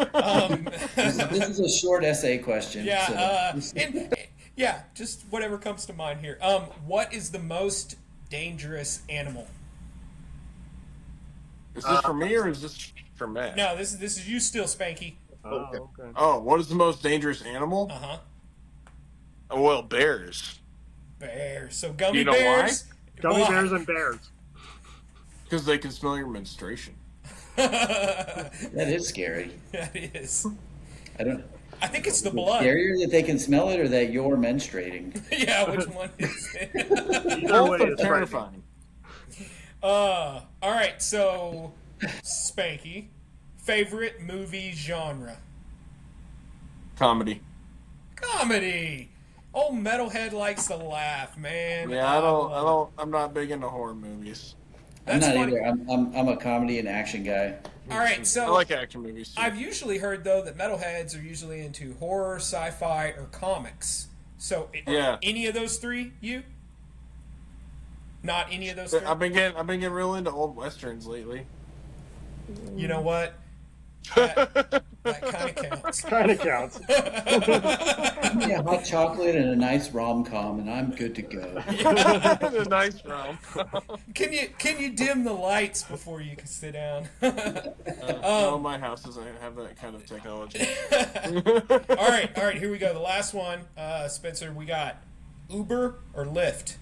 This is a short essay question. Yeah, so. yeah, just whatever comes to mind here. What is the most dangerous animal? Is this for me or is this for Matt? No, this is you still, Spanky. Oh, okay. Oh, what is the most dangerous animal? Uh-huh. Oh, well, bears. Bears. So gummy You know bears. Gummy Why? bears and bears. Because they can smell your menstruation. That is scary. That is. I think it's the blood. Scarier that they can smell it or that you're menstruating. Yeah, which one is it? Either way, Both are it's terrifying. All right, so Spanky, favorite movie genre? Comedy. Comedy. Old metalhead likes to laugh, man. Yeah, I'm not big into horror movies. I'm That's not funny. either. I'm a comedy and action guy. All right, I so like action movies too. I've usually heard though that metalheads are usually into horror, sci-fi, or comics. So, Yeah. any of those three, you? Not any of those three. I've been getting real into old westerns lately. You know what? That kind of counts. Kind of counts. Give me a hot chocolate and a nice rom-com, and I'm good to go. A nice round. Can you dim the lights before you can sit down? No, my house doesn't have that kind of technology. All right. Here we go. The last one, Spencer. We got Uber or Lyft.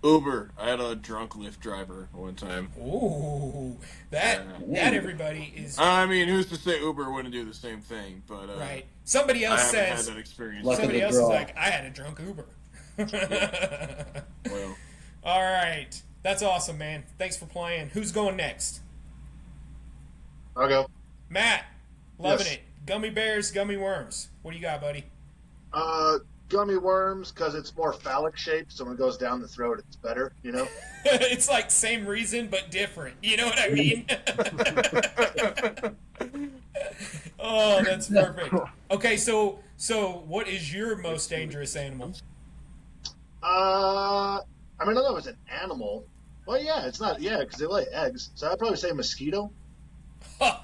Uber. I had a drunk Lyft driver one time. Ooh, that everybody is I mean, who's to say Uber wouldn't do the same thing? But right. Somebody I else haven't had says. that experience. Luck of Somebody the else is draw. like, I had a drunk Uber. Well, All right, that's awesome, man. Thanks for playing. Who's going next? I'll go. Matt, loving Yes. it. Gummy bears, gummy worms. What do you got, buddy? Gummy worms, because it's more phallic shaped, so when it goes down the throat, it's better, you know? It's like same reason but different. You know what I mean? Oh, that's perfect. Okay, so what is your most dangerous animal? I mean, I don't know if it's an animal. Well, yeah, it's not. Yeah, because they lay eggs. So I'd probably say mosquito. Huh.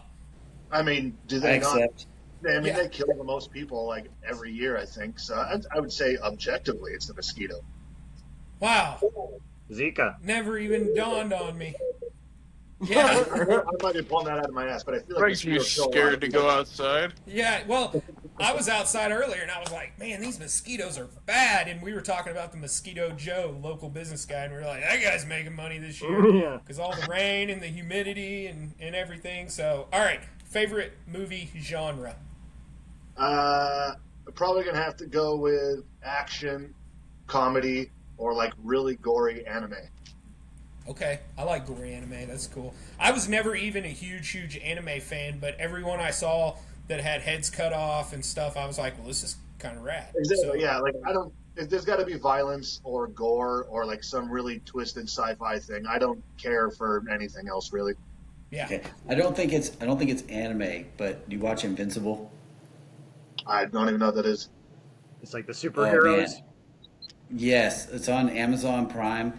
I mean, do I they not? accept. I mean, Yeah. they kill the most people like every year, I think. So I would say objectively, it's the mosquito. Wow, Zika. never even dawned on me. I Yeah, might be pulling that out of my ass, but I feel like makes me mosquitoes kill a lot scared of to people. go outside. yeah. Well, I was outside earlier and I was like, man, these mosquitoes are bad. And we were talking about the Mosquito Joe, local business guy, and we were like, that guy's making money this year Yeah. because all the rain and the humidity and everything. So, all right, favorite movie genre? I'm probably gonna have to go with action, comedy, or like really gory anime. Okay, I like gory anime. That's cool. I was never even a huge anime fan, but everyone I saw that had heads cut off and stuff. I was like, well, this is kind of rad. Exactly. So, Yeah, like I don't. There's got to be violence or gore or like some really twisted sci-fi thing. I don't care for anything else really. yeah. Okay. I don't think it's anime, but do you watch Invincible? I don't even know what that is. It's like the Oh superheroes. man. Yes, it's on Amazon Prime.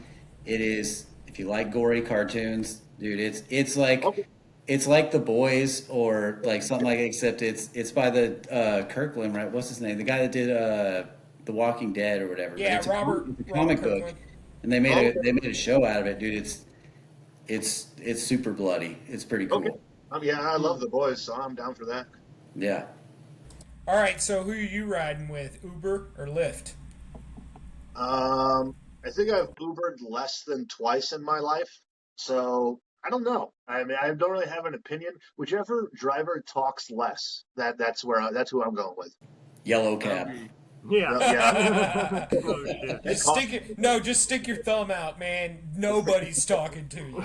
It is, if you like gory cartoons, dude, it's like Okay. it's like The Boys or like something like it, except it's by the Kirkland, right? What's his name? The guy that did The Walking Dead or whatever. But Yeah, it's Robert it's a comic book, Kirkland. and they made Okay. they made a show out of it, dude. It's super bloody. It's pretty cool. Okay. Yeah, I love the boys, so I'm down for that. Yeah. All right, so who are you riding with, Uber or Lyft? I think I've Ubered less than twice in my life, so I don't know. I mean, I don't really have an opinion. Whichever driver talks less, that's who I'm going with. Yellow cab. Yeah. Yeah. Oh, shit. Just stick your thumb out, man. Nobody's talking to you.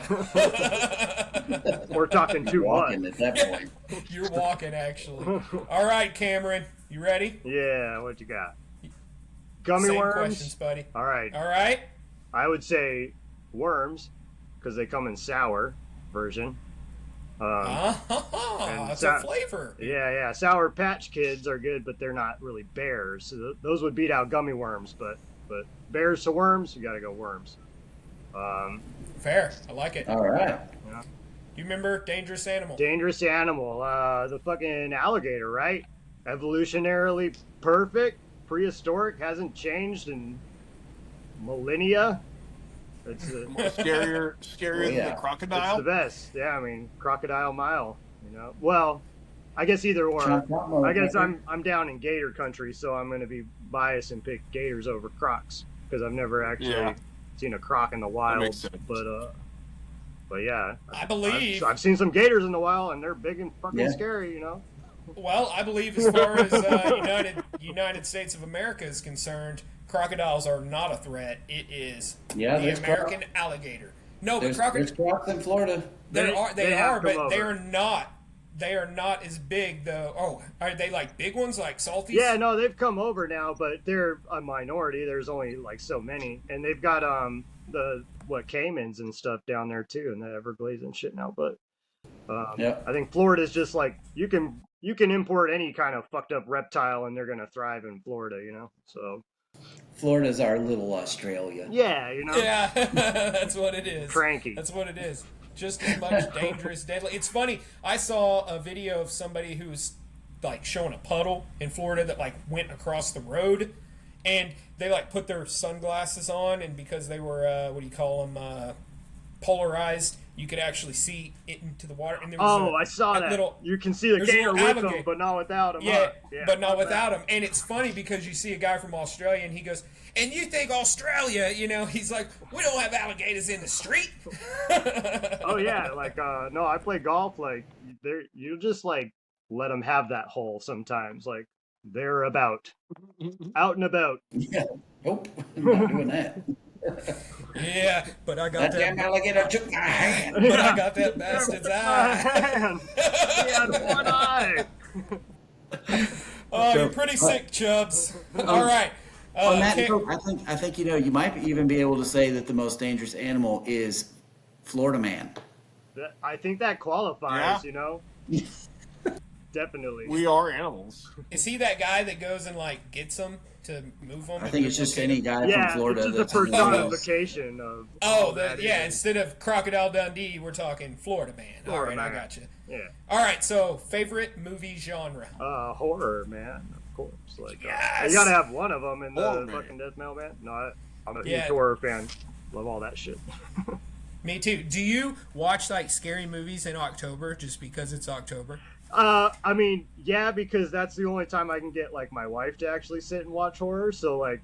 We're talking too Walking much. at that point. You're walking, actually. All right, Cameron, you ready? Yeah, what you got? Gummy Same worms? questions, buddy. All right. All right. I would say worms because they come in sour version. And It's a flavor. Yeah. Sour Patch Kids are good, but they're not really bears. So those would beat out gummy worms. But bears to worms, you got to go worms. Fair. I like it. All right. Yeah. You remember Dangerous Animal? Dangerous animal. The fucking alligator, right? Evolutionarily perfect, prehistoric, hasn't changed in millennia. It's Scarier than yeah. the it's crocodile. the best. Yeah, I mean, crocodile mile. You know. Well, I guess either or. I guess I'm down in gator country, so I'm going to be biased and pick gators over crocs because I've never actually seen a croc in the wild. makes sense. But yeah, I believe. I've seen some gators in the wild, and they're big and fucking Yeah. scary. You know. Well, I believe as far as United States of America is concerned, crocodiles are not a threat. It is Yeah, the there's American alligator. No, There's but crocodiles. crocs in Florida. They have are, come but they over. are not. They are not as big though. Oh, are they like big ones like salties? Yeah, no, they've come over now, but they're a minority. There's only like so many, and they've got the caimans and stuff down there too, and the Everglades and shit now. But Yeah. I think Florida's just like you can import any kind of fucked up reptile, and they're gonna thrive in Florida, you know. So Florida's our little Australia. yeah, you know. Yeah, that's what it is. Cranky. That's what it is. Just as much dangerous, deadly. It's funny. I saw a video of somebody who's like showing a puddle in Florida that like went across the road, and they like put their sunglasses on, and because they were what do you call them, polarized, you could actually see it into the water. And there was I saw that. Little, You can see the there's a gator little with them, alligator. but not without them. Yeah, but not fuck without that. him. And it's funny because you see a guy from Australia and he goes, and you think Australia, you know, he's like, we don't have alligators in the street. Oh yeah, like no, I play golf. Like you just like let them have that hole sometimes. Like they're out and about. Yeah. Nope. I'm not doing that. Yeah, but I got That damn that. alligator took my hand. But I got that bastard's eye. Man, he had one eye. Oh, you're pretty sick, Chubbs. All right. On that Cam- note, I think you might even be able to say that the most dangerous animal is Florida man. I think that qualifies. Yeah. You know, definitely. We are animals. is he that guy that goes and like gets them to move them? I think it's just any guy Yeah, from Florida it's just a that's on the personification of. Oh, that yeah. is. Instead of Crocodile Dundee, we're talking Florida man. Florida All right, man. I got you. Yeah. All right, so favorite movie genre? Horror, man. Of course. Like Yes! you gotta have one of them in the Horror, man. fucking death metal band. No, I'm a Yeah. huge horror fan. Love all that shit. Me too. Do you watch like scary movies in October just because it's October? I mean, yeah, because that's the only time I can get like my wife to actually sit and watch horror. So like,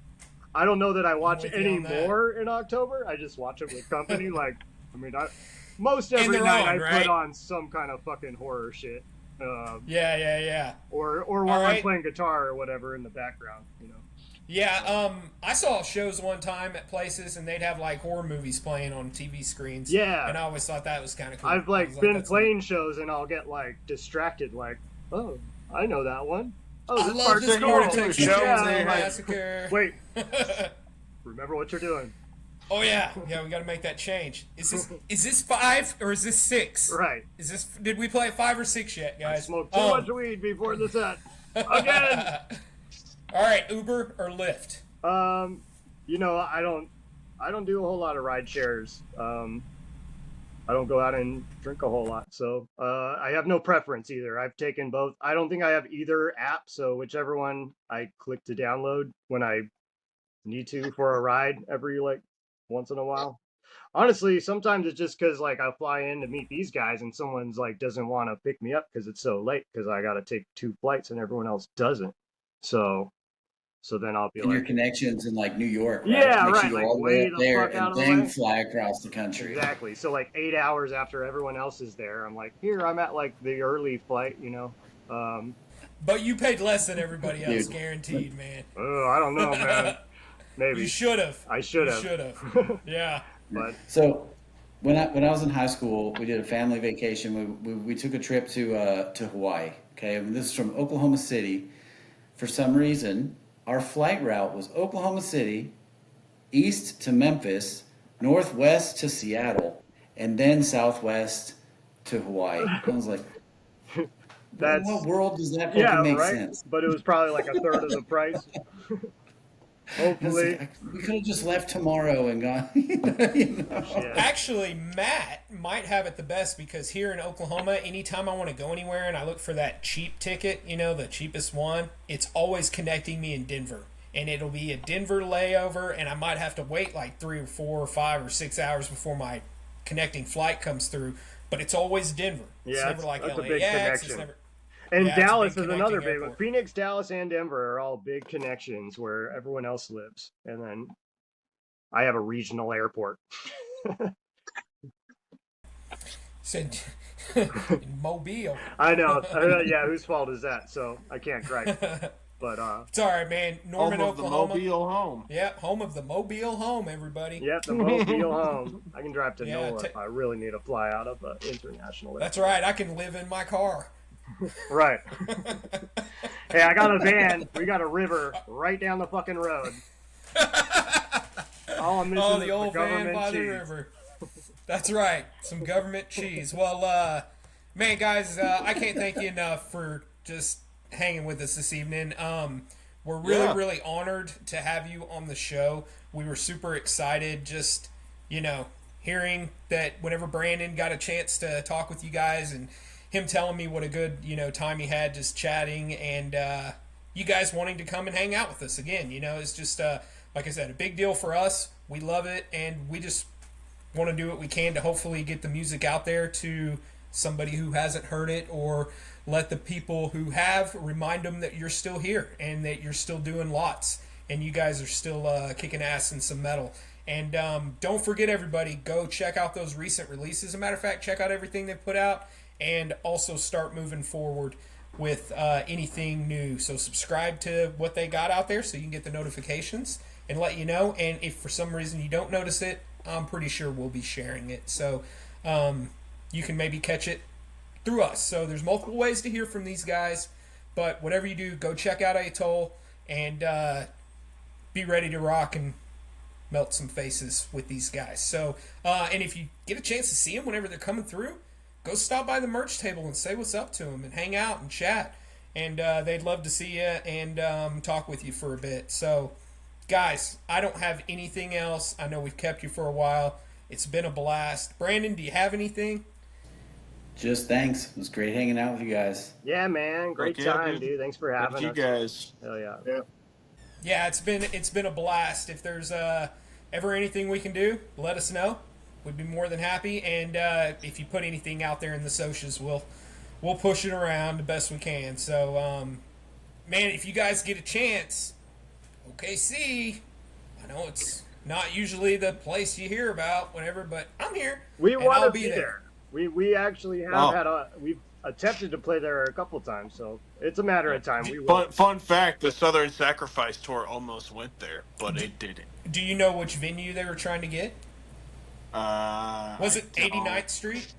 I don't know that I watch with you any on that. more in October. I just watch it with company. Like, I mean, most And every they're night on, I right? put on some kind of fucking horror shit. Yeah. Or All while I'm right. playing guitar or whatever in the background, you know. Yeah, I saw shows one time at places and they'd have like horror movies playing on TV screens. Yeah. And I always thought that was kind of cool. I've I like was been that's playing shows and I'll get like distracted, like, oh, I know that one. Oh, I this love part's this you went part. to a Texas show Chainsaw and they had- Massacre. Wait. Remember what you're doing. Oh yeah, we got to make that change. Is this 5 or is this 6? Right. Is this? Did we play 5 or 6 yet, I guys? smoked too much weed before the set. Again. All right, Uber or Lyft? You know, I don't do a whole lot of ride shares. I don't go out and drink a whole lot, so I have no preference either. I've taken both. I don't think I have either app, so whichever one I click to download when I need to for a ride every like once in a while. Honestly, sometimes it's just because like I fly in to meet these guys and someone's like doesn't want to pick me up because it's so late because I got to take 2 flights and everyone else doesn't. So then I'll be And like, your connections in like New York, right? yeah, Makes right, you go like all the way way up the there fuck out and of the then way. fly across the country. Exactly. So like 8 hours after everyone else is there, I'm like, here, I'm at like the early flight, you know. But you paid less than everybody else, Dude. guaranteed, man. Oh, I don't know, man. Maybe You should have. I should have. Should have. Yeah. But So when I was in high school, we did a family vacation. We took a trip to Hawaii. Okay, and this is from Oklahoma City. For some reason, our flight route was Oklahoma City, east to Memphis, northwest to Seattle, and then southwest to Hawaii. I was like, that's what world does that fucking yeah, make right. sense? But it was probably like a third of the price. Hopefully, We could have just left tomorrow and gone. You know? shit. Actually, Matt might have it the best because here in Oklahoma, anytime I want to go anywhere and I look for that cheap ticket, you know, the cheapest one, it's always connecting me in Denver. And it'll be a Denver layover, and I might have to wait like 3 or 4 or 5 or 6 hours before my connecting flight comes through. But it's always Denver. It's Yeah, never like that's a LAX. big It's connection. never. And Yeah, it's a Dallas big is another connecting big one. airport. Phoenix, Dallas, and Denver are all big connections where everyone else lives. And then I have a regional airport. Said in Mobile. I know. Yeah, whose fault is that? So I can't gripe. But It's all right, man. Norman, Home of the Oklahoma. Mobile home. Yeah, home of the Mobile home, everybody. yeah, the Mobile home. I can drive to Yeah, NOLA if I really need to fly out of an international That's airport. right. I can live in my car. Right. Hey, I got a van. We got a river right down the fucking road. All I'm missing Oh, is the the old van government by the cheese. river. That's right. Some government cheese. Well, man, guys, I can't thank you enough for just hanging with us this evening. We're really honored to have you on the show. We were super excited just, hearing that whenever Brandon got a chance to talk with you guys and him telling me what a good, time he had just chatting and you guys wanting to come and hang out with us again. It's just, like I said, a big deal for us. We love it, and we just want to do what we can to hopefully get the music out there to somebody who hasn't heard it, or let the people who have remind them that you're still here and that you're still doing lots and you guys are still kicking ass in some metal. And don't forget, everybody, go check out those recent releases. As a matter of fact, check out everything they've put out, and also start moving forward with anything new. So subscribe to what they got out there so you can get the notifications and let you know. And if for some reason you don't notice it, I'm pretty sure we'll be sharing it. So you can maybe catch it through us. So there's multiple ways to hear from these guys. But whatever you do, go check out Atoll and be ready to rock and melt some faces with these guys. So, and if you get a chance to see them whenever they're coming through, go stop by the merch table and say what's up to them and hang out and chat. And they'd love to see you and talk with you for a bit. So, guys, I don't have anything else. I know we've kept you for a while. It's been a blast. Brandon, do you have anything? Just thanks. It was great hanging out with you guys. Yeah, man. Great Heck yeah, time, dude. dude. Thanks for having Thank us. you guys. Hell yeah. Yeah, it's been a blast. If there's ever anything we can do, let us know. We'd be more than happy. And if you put anything out there in the socials, we'll push it around the best we can. So, man, if you guys get a chance, OKC, I know it's not usually the place you hear about whenever, but I'm here. We and want I'll to be there. We actually have Oh. we've attempted to play there a couple times, so it's a matter of time. We will. Fun fact: the Southern Sacrifice tour almost went there, but it didn't. Do you know which venue they were trying to get? Was it I don't. 89th Street?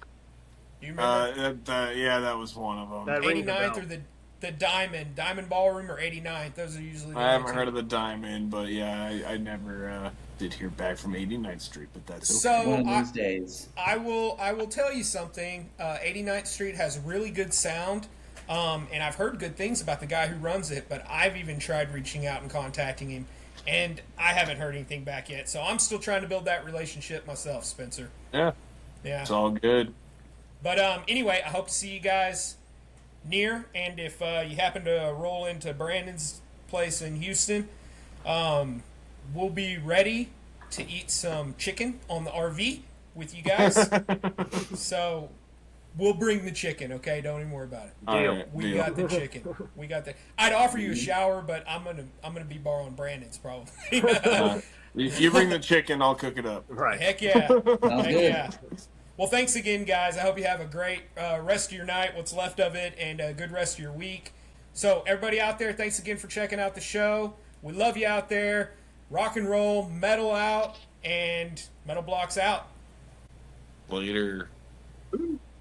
Do you remember? Yeah, that was one of them. That rings a 89th bell. or the the Diamond Ballroom or 89th. Those are usually the I haven't nights. heard of the Diamond, but yeah, I never did hear back from 89th Street, but that's okay. So One of these days. I will tell you something. 89th Street has really good sound, and I've heard good things about the guy who runs it. But I've even tried reaching out and contacting him, and I haven't heard anything back yet. So I'm still trying to build that relationship myself, Spencer. Yeah, Yeah. it's all good. But anyway, I hope to see you guys near, and if you happen to roll into Brandon's place in Houston, we'll be ready to eat some chicken on the RV with you guys. So we'll bring the chicken, okay? Don't even worry about it. All right, We deal. got the chicken. We got the. I'd offer you a shower, but I'm gonna be borrowing Brandon's probably. If you bring the chicken, I'll cook it up. Right. Heck yeah. Sounds Heck good. yeah. Well, thanks again, guys. I hope you have a great rest of your night, what's left of it, and a good rest of your week. So, everybody out there, thanks again for checking out the show. We love you out there. Rock and roll, metal out, and Metal Blocks out. Later.